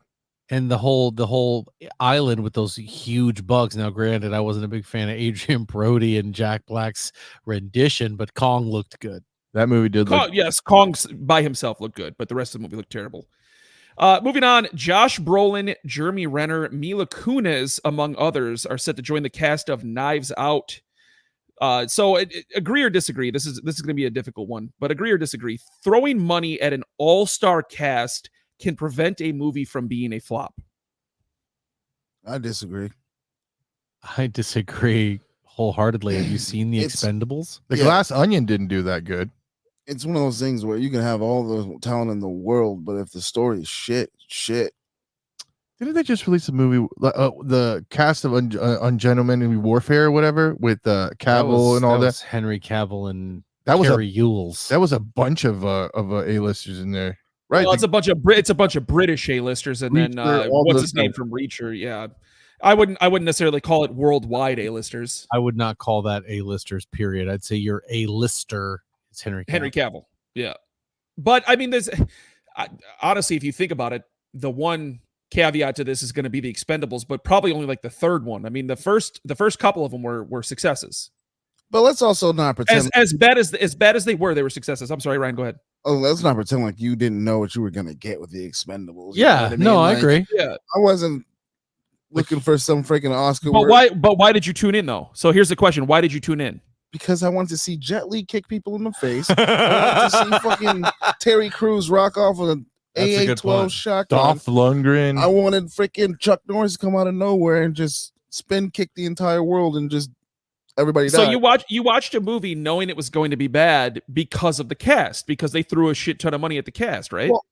And the whole island with those huge bugs. Now, granted, I wasn't a big fan of Adrian Brody and Jack Black's rendition, but Kong looked good. That movie did look. Yes, Kong's by himself looked good, but the rest of the movie looked terrible. Moving on, Josh Brolin, Jeremy Renner, Mila Kunis, among others, are set to join the cast of Knives Out. So agree or disagree. This is going to be a difficult one, but agree or disagree. Throwing money at an all-star cast can prevent a movie from being a flop. I disagree. I disagree wholeheartedly. Have you seen The Expendables? The Glass Onion didn't do that good. It's one of those things where you can have all the talent in the world, but if the story is shit. Didn't they just release a movie, the cast of Ungentlemanly Warfare or whatever, with Cavill and all that? Henry Cavill and That was Carrie Ewells. That was a bunch of A-listers in there, right? Well, it's a bunch of British A-listers, and Reacher, then what's his name from Reacher? Yeah, I wouldn't necessarily call it worldwide A-listers. I would not call that A-listers. Period. I'd say your A-lister is Henry Cavill. Yeah, but I mean, honestly, if you think about it, the one caveat to this is going to be The Expendables, but probably only like the third one. I mean, the first couple of them were successes. But let's also not pretend as bad as they were successes. I'm sorry, Ryan, go ahead. Oh, let's not pretend like you didn't know what you were gonna get with The Expendables. Yeah, I agree. Yeah, I wasn't looking for some freaking Oscar. But why did you tune in though? So here's the question: why did you tune in? Because I wanted to see Jet Li kick people in the face. I wanted to see fucking Terry Crews rock off with an AA-12 shotgun. Dolph Lundgren. I wanted freaking Chuck Norris to come out of nowhere and just spin kick the entire world and just everybody died. So you watched a movie knowing it was going to be bad because of the cast, because they threw a shit ton of money at the cast, right? Well,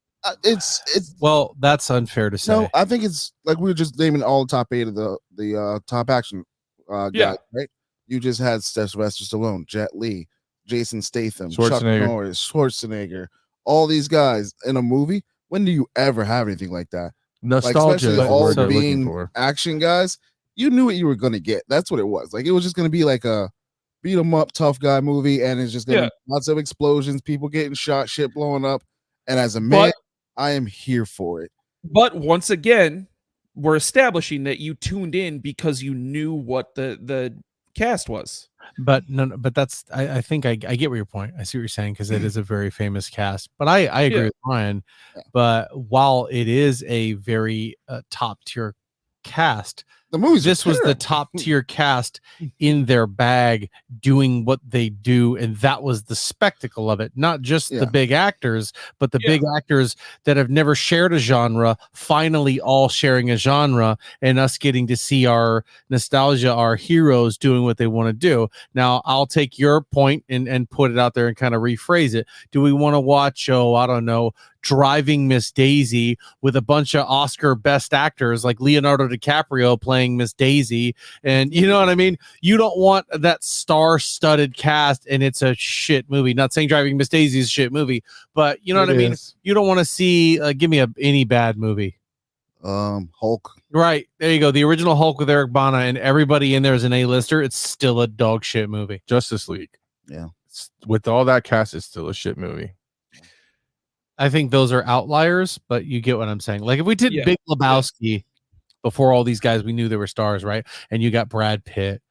it's well, that's unfair to say. No, I think it's like we were just naming all the top 8 of the top action guys, right? You just had Sylvester Stallone, Jet Li, Jason Statham, Chuck Norris, Schwarzenegger, all these guys in a movie. When do you ever have anything like that? Nostalgia, like, all being action guys. You knew what you were gonna get. That's what it was. Like it was just gonna be like a beat 'em up tough guy movie, and it's just gonna be lots of explosions, people getting shot, shit blowing up. And as a man, I am here for it. But once again, we're establishing that you tuned in because you knew what the cast was. But that's I think I get what your point. I see what you're saying, because it is a very famous cast. But I agree with Ryan. Yeah. But while it is a very top tier cast, this was the top tier cast in their bag doing what they do, and that was the spectacle of it. Not just the big actors, but the big actors that have never shared a genre finally all sharing a genre, and us getting to see our nostalgia, our heroes doing what they want to do. Now I'll take your point and put it out there and kind of rephrase it. Do we want to watch I don't know, Driving Miss Daisy with a bunch of Oscar best actors like Leonardo DiCaprio playing Miss Daisy? And you know what I mean? You don't want that star-studded cast and it's a shit movie. Not saying Driving Miss Daisy is a shit movie, but you know what I mean? You don't want to see give me any bad movie. Hulk. Right. There you go. The original Hulk with Eric Bana, and everybody in there is an A-lister. It's still a dog shit movie. Justice League. Yeah. with all that cast, it's still a shit movie. I think those are outliers, but you get what I'm saying. Like if we did Yeah. Big Lebowski before all these guys, we knew they were stars, right? And you got Brad Pitt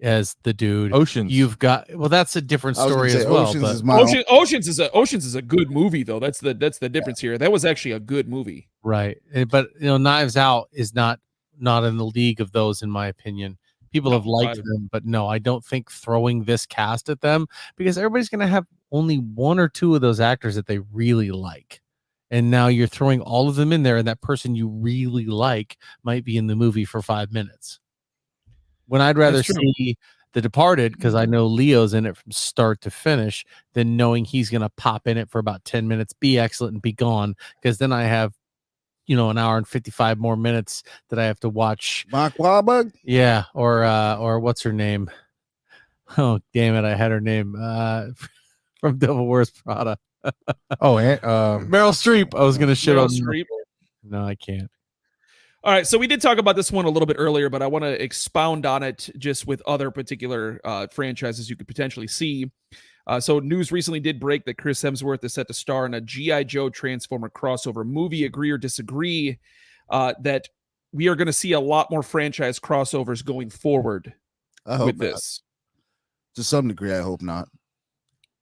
as the dude. Oceans. You've got that's a different I was gonna story say as well. Oceans But is my Oceans is a good movie though. That's the difference here. That was actually a good movie. right, but Knives Out is not in the league of those, in my opinion. People have liked them, but no, I don't think throwing this cast at them, because everybody's going to have only one or two of those actors that they really like. And now you're throwing all of them in there, and that person you really like might be in the movie for 5 minutes. When I'd rather see The Departed, because I know Leo's in it from start to finish, than knowing he's going to pop in it for about 10 minutes, be excellent, and be gone, because then I have an hour and 55 more minutes that I have to watch. Mark Wahlberg? Yeah, or what's her name? Oh, damn it, I had her name from Devil Wears Prada. Meryl Streep. I was going to shit on Streep. No, I can't. All right, so we did talk about this one a little bit earlier, but I want to expound on it just with other particular franchises you could potentially see. So news recently did break that Chris Hemsworth is set to star in a G.I. Joe Transformer crossover movie. Agree or disagree that we are going to see a lot more franchise crossovers going forward with this? To some degree, I hope not.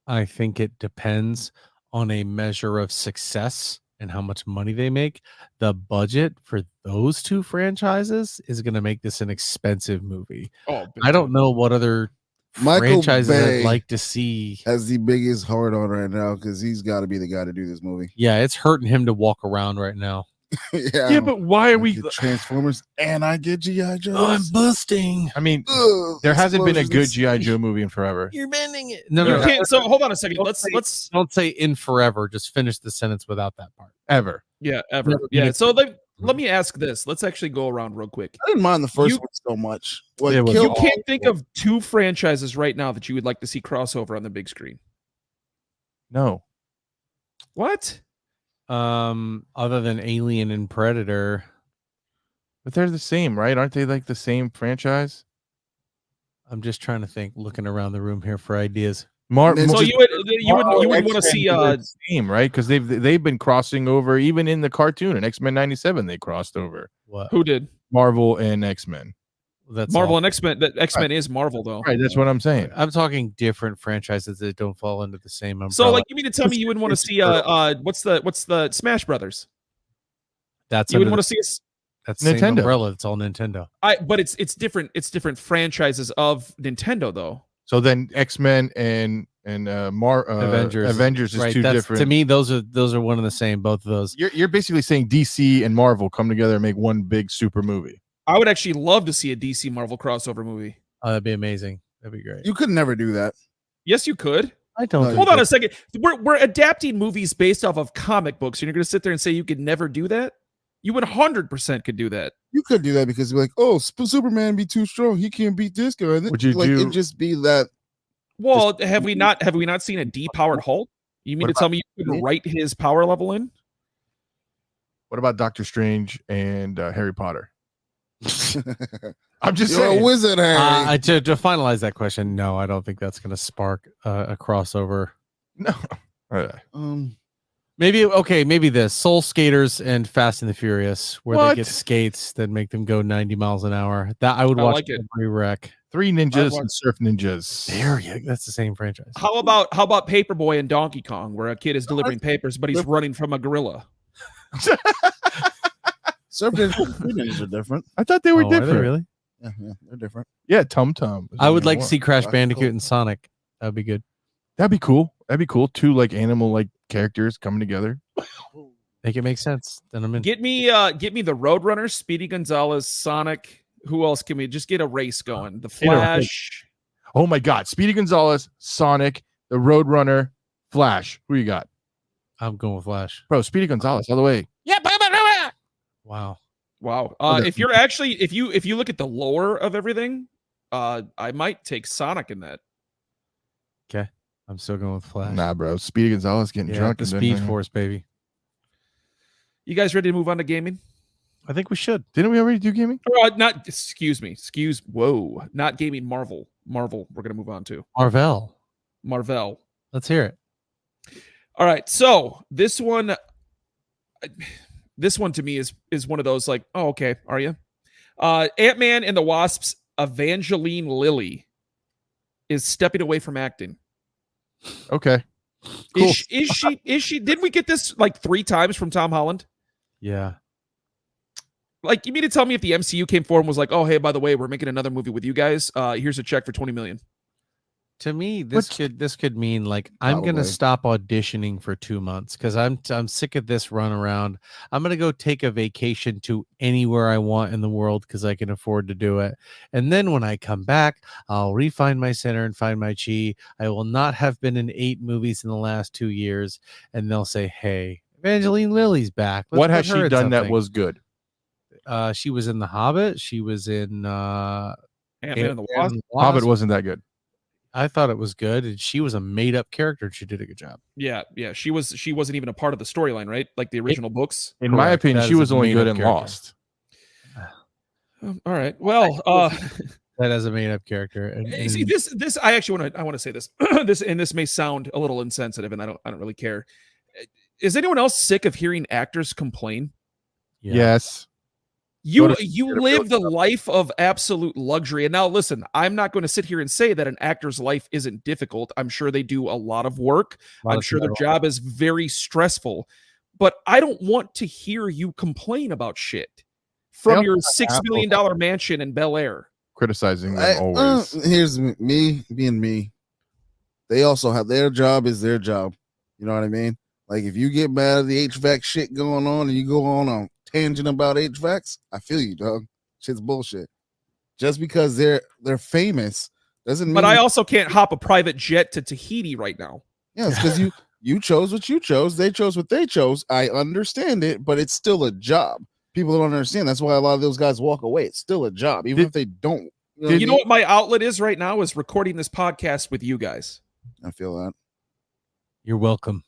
I think it depends on a measure of success and how much money they make. The budget for those two franchises is going to make this an expensive movie. I don't know what other franchises I'd like to see. Has the biggest heart on right now, because he's got to be the guy to do this movie. Yeah, it's hurting him to walk around right now. Yeah, but why are we Transformers and I get G.I. Joe? Oh, I'm busting. I mean, there hasn't been a good G.I. Joe movie in forever. You're bending it. No. Can't, so hold on a second. Let's don't say in forever. Just finish the sentence without that part. Ever. Yeah, ever. Yeah. So let me ask this. Let's actually go around real quick. I didn't mind the first one so much. You can't think of two franchises right now that you would like to see crossover on the big screen. No. What? Other than Alien and Predator. But they're the same, right? Aren't they like the same franchise? I'm just trying to think, looking around the room here for ideas. So you would want to see same, right? Because they've been crossing over even in the cartoon in X-Men 97. They crossed over. What? Who did? Marvel and X-Men. That's Marvel and X-Men. X-Men is Marvel though. Right, that's what I'm saying. I'm talking different franchises that don't fall into the same umbrella. So like you mean to tell me you wouldn't want to see what's the Smash Brothers? You wouldn't want to see that's Nintendo. Same umbrella. It's all Nintendo. But it's different franchises of Nintendo though. So then X-Men and Avengers is right, two different. To me, those are one and the same. Both of those. You're basically saying DC and Marvel come together and make one big super movie. I would actually love to see a DC Marvel crossover movie. Oh, that'd be amazing. That'd be great. You could never do that. Yes, you could. I don't. Hold on a second. We're adapting movies based off of comic books, and you're going to sit there and say you could never do that? You 100% could do that. You could do that because you're like, oh, Superman be too strong. He can't beat this guy. Would you like it just be that? Well, have we not seen a depowered Hulk? You mean to tell me you could write his power level in? What about Doctor Strange and Harry Potter? I'm just saying. A wizard, Harry. To finalize that question, no, I don't think that's going to spark a crossover. No. Maybe this Soul Skaters and Fast and the Furious, where they get skates that make them go 90 miles an hour. That I would watch like it. every wreck. Three ninjas and surf ninjas. There you go. That's the same franchise. How about Paperboy and Donkey Kong, where a kid is delivering papers, but he's running from a gorilla? Surf ninjas are different. I thought they were different. Are they really? Yeah, they're different. Yeah, Tum Tum. I would like to see Crash Bandicoot and Sonic. That would be good. That'd be cool. Two like animal like characters coming together. Make it make sense. Then I'm in. Get me the Roadrunner, Speedy Gonzalez, Sonic. Who else can we just get a race going? The Flash. Oh my God. Speedy Gonzalez, Sonic, the Roadrunner, Flash. Who you got? I'm going with Flash. Bro, Speedy Gonzalez all the way. Yeah. Wow. Okay. If you're actually if you look at the lore of everything, I might take Sonic in that. Okay. I'm still going with Flash. Nah, bro. Speedy Gonzalez getting drunk. The Speed Force, baby. You guys ready to move on to gaming? I think we should. Didn't we already do gaming? Excuse me. Not gaming. Marvel. We're gonna move on to Marvel. Marvel. Let's hear it. All right, so this one to me is one of those like, oh, okay, are you? Ant-Man and the Wasp's Evangeline Lilly is stepping away from acting. Okay. Cool. Is she? Did we get this like 3 times from Tom Holland? Yeah. Like, you mean to tell me if the MCU came forward and was like, oh, hey, by the way, we're making another movie with you guys. Here's a check for $20 million. To me, this could mean like I'm gonna stop auditioning for 2 months because I'm sick of this run around. I'm gonna go take a vacation to anywhere I want in the world because I can afford to do it. And then when I come back, I'll refine my center and find my chi. I will not have been in 8 movies in the last 2 years, and they'll say, "Hey, Evangeline Lilly's back." What has she done that was good? She was in The Hobbit. She was in Ant-Man and the Wasp. Hobbit wasn't that good. I thought it was good, and she was a made-up character. She did a good job. Yeah. She wasn't even a part of the storyline, right? Like the original books. In my opinion, she was only good in Lost. All right. Well, that as a made-up character. And see, this I actually want to say this. This may sound a little insensitive, and I don't really care. Is anyone else sick of hearing actors complain? Yeah. Yes. You live the life of absolute luxury. And now listen, I'm not going to sit here and say that an actor's life isn't difficult. I'm sure they do a lot of work. I'm sure their job is very stressful. But I don't want to hear you complain about shit from your $6 million mansion in Bel Air. Criticizing them always. Here's me being me. They also have their job is their job. You know what I mean? Like if you get mad at the HVAC shit going on and you go on a tangent about HVACs, I feel you, dog. Shit's bullshit. Just because they're famous doesn't mean. But I also can't hop a private jet to Tahiti right now. Yeah, it's because you chose what you chose. They chose what they chose. I understand it, but it's still a job. People don't understand. That's why a lot of those guys walk away. It's still a job, even if they don't. You know what my outlet is right now is recording this podcast with you guys. I feel that. You're welcome.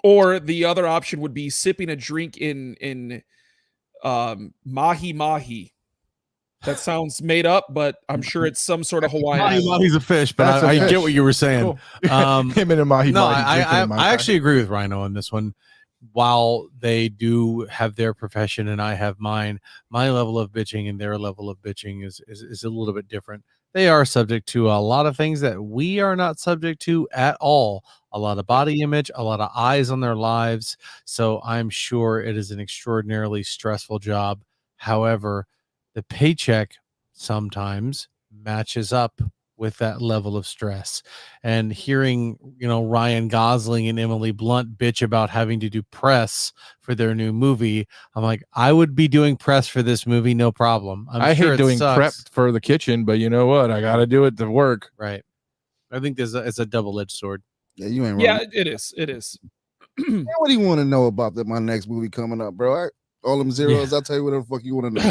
Or the other option would be sipping a drink in mahi mahi. That sounds made up, but I'm sure it's some sort of Hawaiian. Mahi's a fish, but I get what you were saying. Cool. Him and a mahi. No, I actually agree with Rhino on this one. While they do have their profession and I have mine, my level of bitching and their level of bitching is a little bit different. They are subject to a lot of things that we are not subject to at all. A lot of body image, a lot of eyes on their lives. So I'm sure it is an extraordinarily stressful job. However, the paycheck sometimes matches up with that level of stress. And hearing, Ryan Gosling and Emily Blunt bitch about having to do press for their new movie, I'm like, I would be doing press for this movie, no problem. I hate doing prep for the kitchen, but you know what? I got to do it to work. Right. I think it's a double-edged sword. Yeah, you ain't wrong. Yeah, it is. It is. What do you want to know about my next movie coming up, bro? All them zeros, yeah. I'll tell you whatever the fuck you want to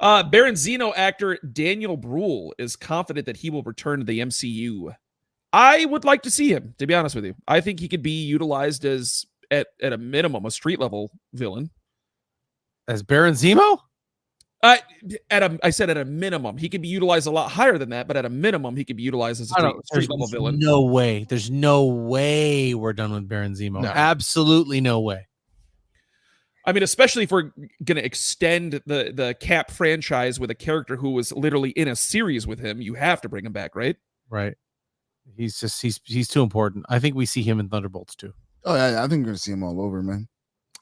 know. Baron Zemo actor Daniel Bruhl is confident that he will return to the MCU. I would like to see him, to be honest with you. I think he could be utilized as, at a minimum, a street-level villain. As Baron Zemo? I said at a minimum. He could be utilized a lot higher than that, but at a minimum, he could be utilized as a street-level villain. No way. There's no way we're done with Baron Zemo. No. Absolutely no way. I mean, especially if we're going to extend the Cap franchise with a character who was literally in a series with him, you have to bring him back, right? Right. He's too important. I think we see him in Thunderbolts too. Oh yeah, I think we're going to see him all over, man.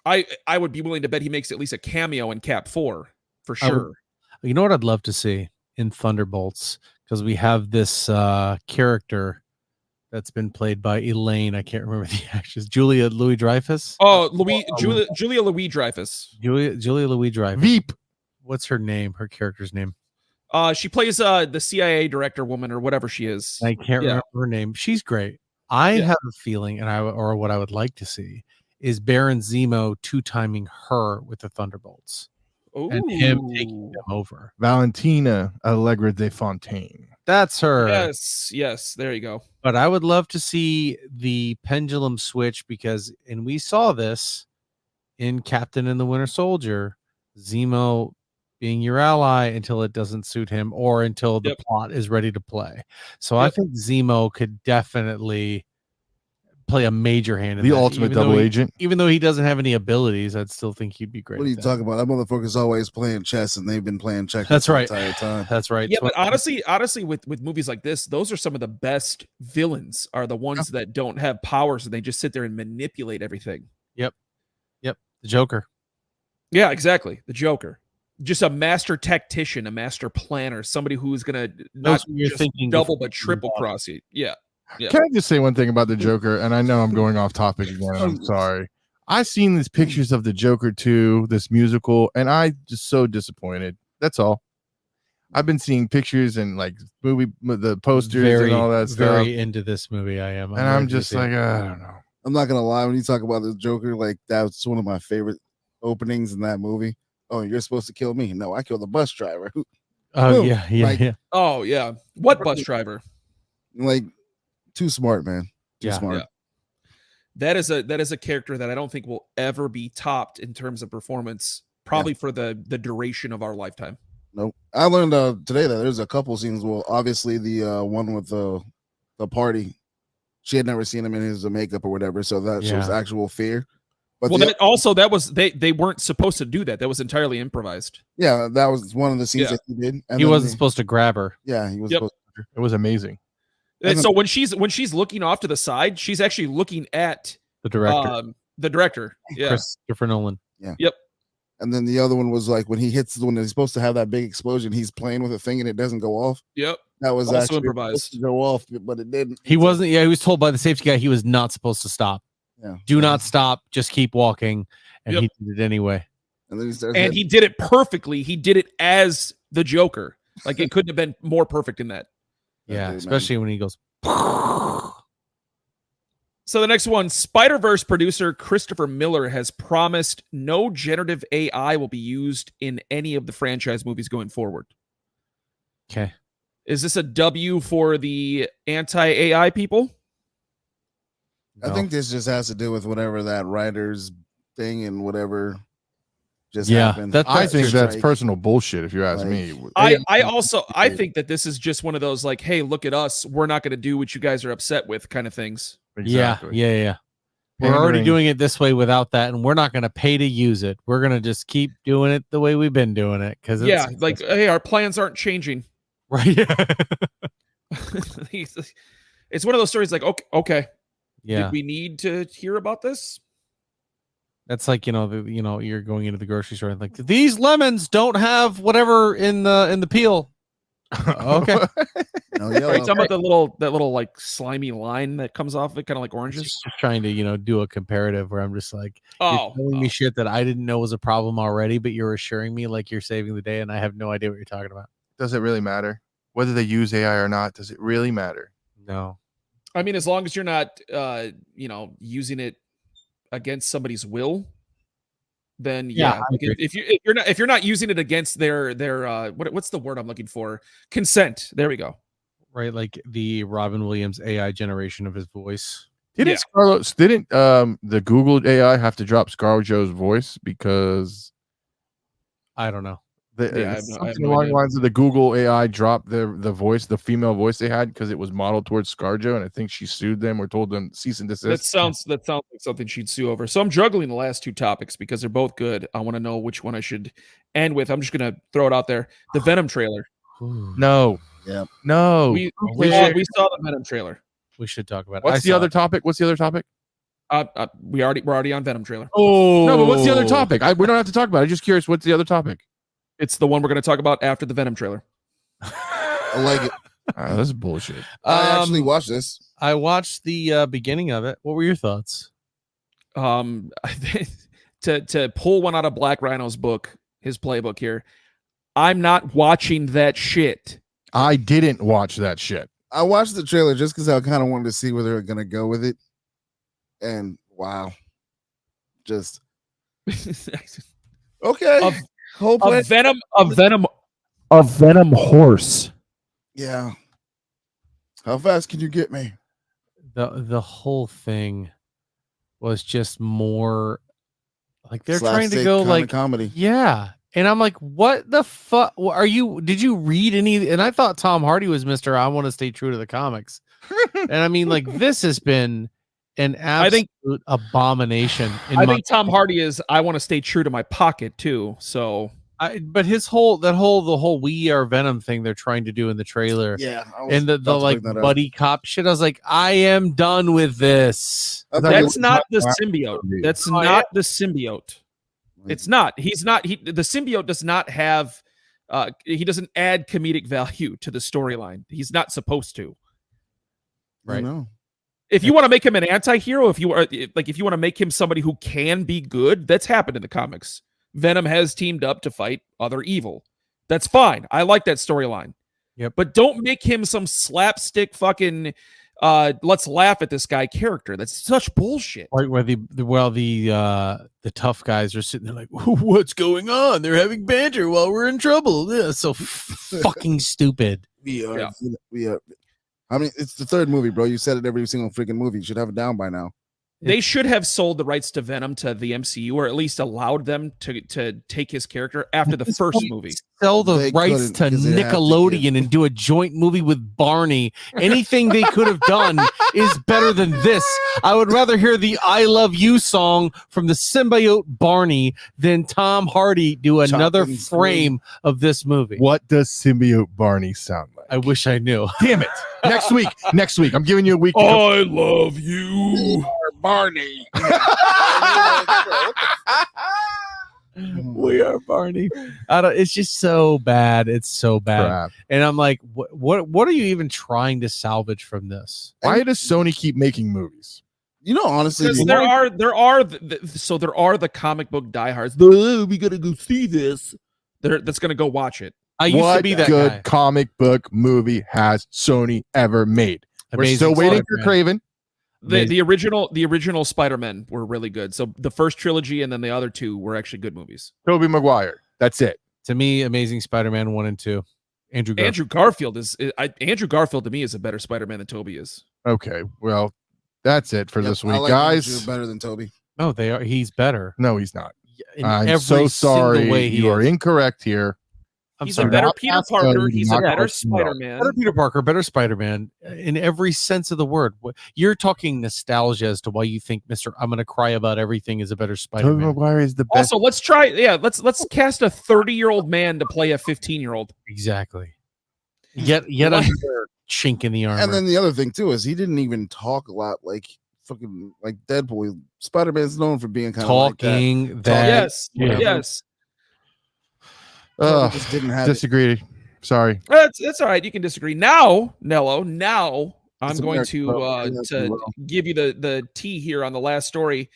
I would be willing to bet he makes at least a cameo in Cap 4 for sure. You know what I'd love to see in Thunderbolts, because we have this character that's been played by Elaine. I can't remember the actress. Julia Louis-Dreyfus. Oh, Julia Louis-Dreyfus. Julia Louis-Dreyfus. Veep. What's her name? Her character's name. She plays the CIA director woman or whatever she is. I can't remember her name. She's great. I have a feeling, or what I would like to see is Baron Zemo two-timing her with the Thunderbolts. Ooh. And him taking them over. Valentina Allegra de Fontaine. That's her. Yes. There you go. But I would love to see the pendulum switch and we saw this in Captain and the Winter Soldier. Zemo being your ally until it doesn't suit him or until the plot is ready to play. So I think Zemo could definitely play a major hand in The that. ultimate double agent. Even though he doesn't have any abilities, I'd still think he'd be great. What are you talking about? That motherfucker's always playing chess, and they've been playing checkers That's right. the entire time. That's right. Yeah, but honestly, with movies like this, those are some of the best villains. Are the ones that don't have powers and they just sit there and manipulate everything. Yep. The Joker. Yeah, exactly. The Joker. Just a master tactician, a master planner, somebody who's gonna not just double but triple cross you. Yeah. Can I just say one thing about the Joker? And I know I'm going off topic again. I'm sorry. I've seen these pictures of the Joker 2, this musical, and I just so disappointed. That's all. I've been seeing pictures and like the posters and all that stuff. Very into this movie, I am. I'm just like, I don't know. I'm not gonna lie, when you talk about the Joker, like that's one of my favorite openings in that movie. Oh, you're supposed to kill me? No, I killed the bus driver. Oh yeah. Oh yeah. What bus driver? Like, too smart, man. Too smart. Yeah. That is a character that I don't think will ever be topped in terms of performance, probably for the duration of our lifetime. Nope. I learned today that there's a couple scenes. Well, obviously the one with the party, she had never seen him in his makeup or whatever, so that shows actual fear. But that was they weren't supposed to do that. That was entirely improvised. Yeah, that was one of the scenes that he did. And he wasn't supposed to grab her. Yeah, he was supposed to. It was amazing. And so when she's looking off to the side, she's actually looking at the director. The director. Yeah. Christopher Nolan. Yeah. Yep. And then the other one was like when he hits the one that's supposed to have that big explosion, he's playing with a thing and it doesn't go off. Yep. That was also actually improvised. To go off, but it didn't. He wasn't. Yeah, he was told by the safety guy he was not supposed to stop. Yeah. Do not stop. Just keep walking. And he did it anyway. And then he did it perfectly. He did it as the Joker. Like it couldn't have been more perfect in that. Yeah, especially when he goes. So the next one, Spider-Verse producer Christopher Miller has promised no generative AI will be used in any of the franchise movies going forward. Okay. Is this a W for the anti-AI people? I think this just has to do with whatever that writer's thing and whatever just happened. I think that's personal bullshit, if you ask me. I think that this is just one of those like, hey, look at us. We're not going to do what you guys are upset with kind of things. Exactly. Yeah. We're already doing it this way without that, and we're not going to pay to use it. We're going to just keep doing it the way we've been doing it. Because like, hey, our plans aren't changing. Right. It's one of those stories like, okay. Yeah. Did we need to hear about this? That's like, you're going into the grocery store and like, these lemons don't have whatever in the peel. Okay. No, Are you talking about that little like slimy line that comes off it, kind of like oranges? Just trying to, do a comparative where I'm just like, you're telling me shit that I didn't know was a problem already, but you're assuring me like you're saving the day and I have no idea what you're talking about. Does it really matter? Whether they use AI or not, does it really matter? No. I mean, as long as you're not, using it against somebody's will, then if you're not using it against their what's the word I'm looking for? Consent. There we go. Right, like the Robin Williams AI generation of his voice. Didn't the Google AI have to drop ScarJo's voice because I don't know. Something along the lines of the Google AI dropped the voice, the female voice they had because it was modeled towards ScarJo, and I think she sued them or told them cease and desist. That sounds like something she'd sue over. So I'm juggling the last two topics because they're both good. I want to know which one I should end with. I'm just gonna throw it out there. The Venom trailer. No. Yeah. No. We saw the Venom trailer. We should talk about it. What's the other topic? We're already on Venom trailer. Oh no, but what's the other topic? We don't have to talk about it. I'm just curious. What's the other topic? It's the one we're going to talk about after the Venom trailer. I like it. This is bullshit. I actually watched this. I watched the beginning of it. What were your thoughts? To pull one out of Black Rhino's book, his playbook here, I'm not watching that shit. I didn't watch that shit. I watched the trailer just because I kind of wanted to see where they were going to go with it. And wow. Just. Okay. A Venom horse. Yeah. How fast can you get me? The whole thing was just more like they're trying to go like comedy. Yeah, And I'm like, what the fuck are you? Did you read any? And I thought Tom Hardy was Mr. I want to stay true to the comics. And I mean, like, this has been an absolute abomination. I think Tom Hardy is I want to stay true to my pocket too. So but the whole We Are Venom thing they're trying to do in the trailer. Yeah. And the like buddy cop shit. I was like, I am done with this. That's not the symbiote. That's not the symbiote. It's not. He's not. The symbiote does not have. He doesn't add comedic value to the storyline. He's not supposed to. Right. If you want to make him an anti-hero, if you want to make him somebody who can be good, that's happened in the comics. Venom has teamed up to fight other evil. That's fine. I like that storyline. Yep. But don't make him some slapstick fucking let's laugh at this guy character. That's such bullshit. Right, where the tough guys are sitting there like, what's going on? They're having banter while we're in trouble. Yeah, so fucking stupid. We are. I mean, it's the third movie, bro. You said it every single freaking movie. You should have it down by now. They should have sold the rights to Venom to the MCU, or at least allowed them to take his character after the first movie. Sell the rights to Nickelodeon and do a joint movie with Barney. Anything they could have done is better than this. I would rather hear the I Love You song from the symbiote Barney than Tom Hardy do another frame of this movie. What does symbiote Barney sound like? I wish I knew. Damn it. Next week. I'm giving you a week. I love you. Barney. We are Barney. It's just so bad. It's so bad. Crap. And I'm like, what are you even trying to salvage from this? Why does Sony keep making movies? You know, honestly, there are the comic book diehards. We gotta go see this. That's gonna go watch it. I used to be that good guy. Comic book movie has Sony ever made? We're still waiting for Craven. The original Spider-Man were really good. So the first trilogy and then the other two were actually good movies. Tobey Maguire. That's it. To me, Amazing Spider-Man 1 and 2. Andrew Garfield Andrew Garfield to me is a better Spider-Man than Tobey is. Okay, well, that's it for this week, like guys. Andrew better than Tobey. No, they are. He's better. No, he's not. I'm I'm so sorry. You are incorrect here. He's a better Peter Parker. He's a better Spider-Man. Better Peter Parker, better Spider-Man in every sense of the word. You're talking nostalgia as to why you think Mr. I'm going to cry about everything is a better Spider-Man. Tobey Maguire is the best. Also, let's try. Yeah, let's cast a 30-year-old man to play a 15-year-old. Exactly. Yet another chink in the armor. And then the other thing too is he didn't even talk a lot like fucking like Deadpool. Spider-Man's known for being kind of talking like that. Yes. Just didn't have disagree. Sorry. That's all right. You can disagree. Now, Nello, I'm going to give you the tea here on the last story.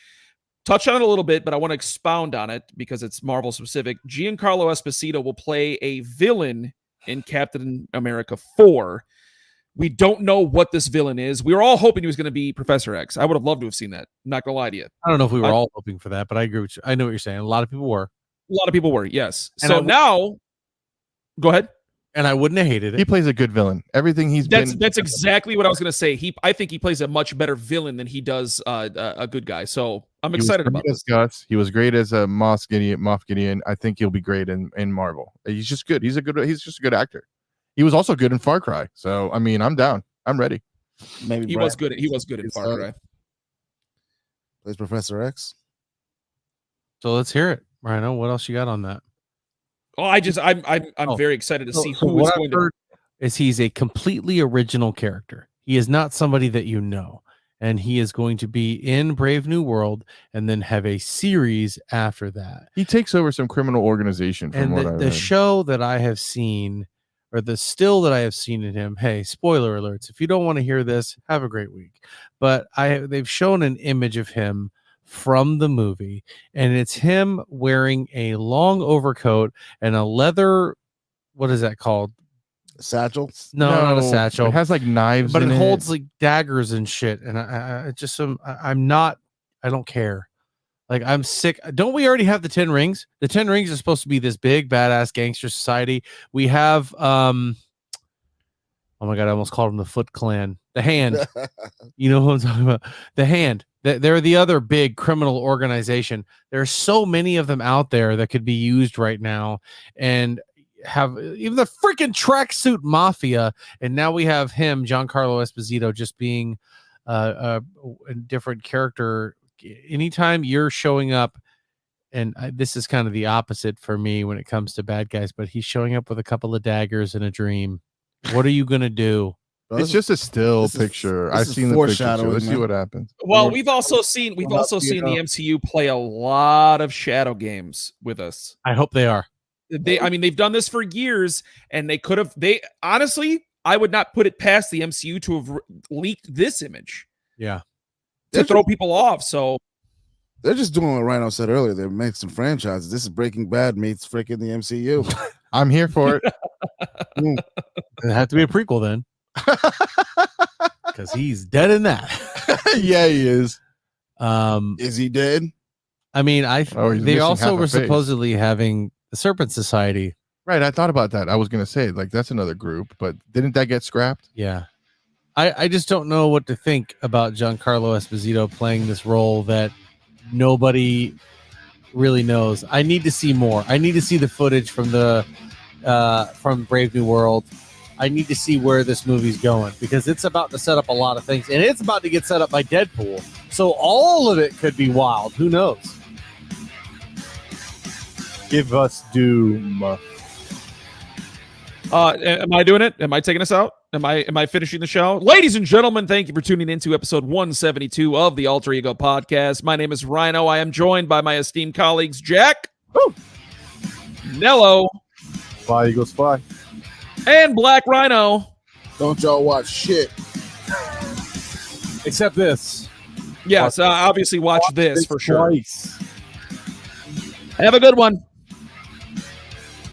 Touch on it a little bit, but I want to expound on it because it's Marvel specific. Giancarlo Esposito will play a villain in Captain America 4. We don't know what this villain is. We were all hoping he was going to be Professor X. I would have loved to have seen that. I'm not going to lie to you. I don't know if we were all hoping for that, but I agree with you. I know what you're saying. A lot of people were. A lot of people were, yes. And so now, go ahead. And I wouldn't have hated it. He plays a good villain. Everything that's exactly what I was going to say. I think he plays a much better villain than he does a good guy. So I'm excited about this. Gus. He was great as a Moff Gideon. I think he'll be great in Marvel. He's just good. He's just a good actor. He was also good in Far Cry. So I mean, I'm down. I'm ready. Maybe he was good in Far Cry. Plays Professor X. So let's hear it, Rhino. What else you got on that? Oh, I'm very excited to see who is going to. Is he's a completely original character. He is not somebody that you know, and he is going to be in Brave New World, and then have a series after that. He takes over some criminal organization. From and the show that I have seen, or the still that I have seen in him. Hey, spoiler alerts! If you don't want to hear this, have a great week. But they've shown an image of him from the movie, and it's him wearing a long overcoat and a leather, what is that called? Satchel? No, not a satchel. It has like knives, but it holds like daggers and shit. And I don't care. Like, I'm sick. Don't we already have the 10 Rings? The 10 Rings are supposed to be this big badass gangster society. We have Oh my God, I almost called him the Foot Clan. The Hand. You know who I'm talking about? The Hand. They're the other big criminal organization. There are so many of them out there that could be used right now, and have even the freaking tracksuit mafia. And now we have him, Giancarlo Esposito, just being a different character. Anytime you're showing up, and this is kind of the opposite for me when it comes to bad guys, but he's showing up with a couple of daggers in a dream. What are you gonna do? Bro, It's just a still picture. I've seen the picture too. Let's see what happens. Well, we've also seen the MCU play a lot of shadow games with us. I hope they are. They've done this for years, and they could have. Honestly, I would not put it past the MCU to have leaked this image. Yeah, to throw people off. So they're just doing what Rhino said earlier. They're making some franchises. This is Breaking Bad meets freaking the MCU. I'm here for it. It had to be a prequel then, because he's dead in that. Yeah, he is. Is he dead? I mean, they also were supposedly having the Serpent Society. Right, I thought about that. I was gonna say, like, that's another group, but didn't that get scrapped? Yeah. I just don't know what to think about Giancarlo Esposito playing this role that nobody really knows. I need to see more. I need to see the footage from from Brave New World. I need to see where this movie's going, because it's about to set up a lot of things, and it's about to get set up by Deadpool. So all of it could be wild. Who knows? Give us Doom. Am I doing it? Am I taking us out? Am I finishing the show? Ladies and gentlemen, thank you for tuning into episode 172 of the Alter Ego Podcast. My name is Rhino. I am joined by my esteemed colleagues, Jack, Nello, Fly Eagles Fly, and Black Rhino. Don't y'all watch shit. Except this. Yes, obviously watch this for sure. Twice. Have a good one.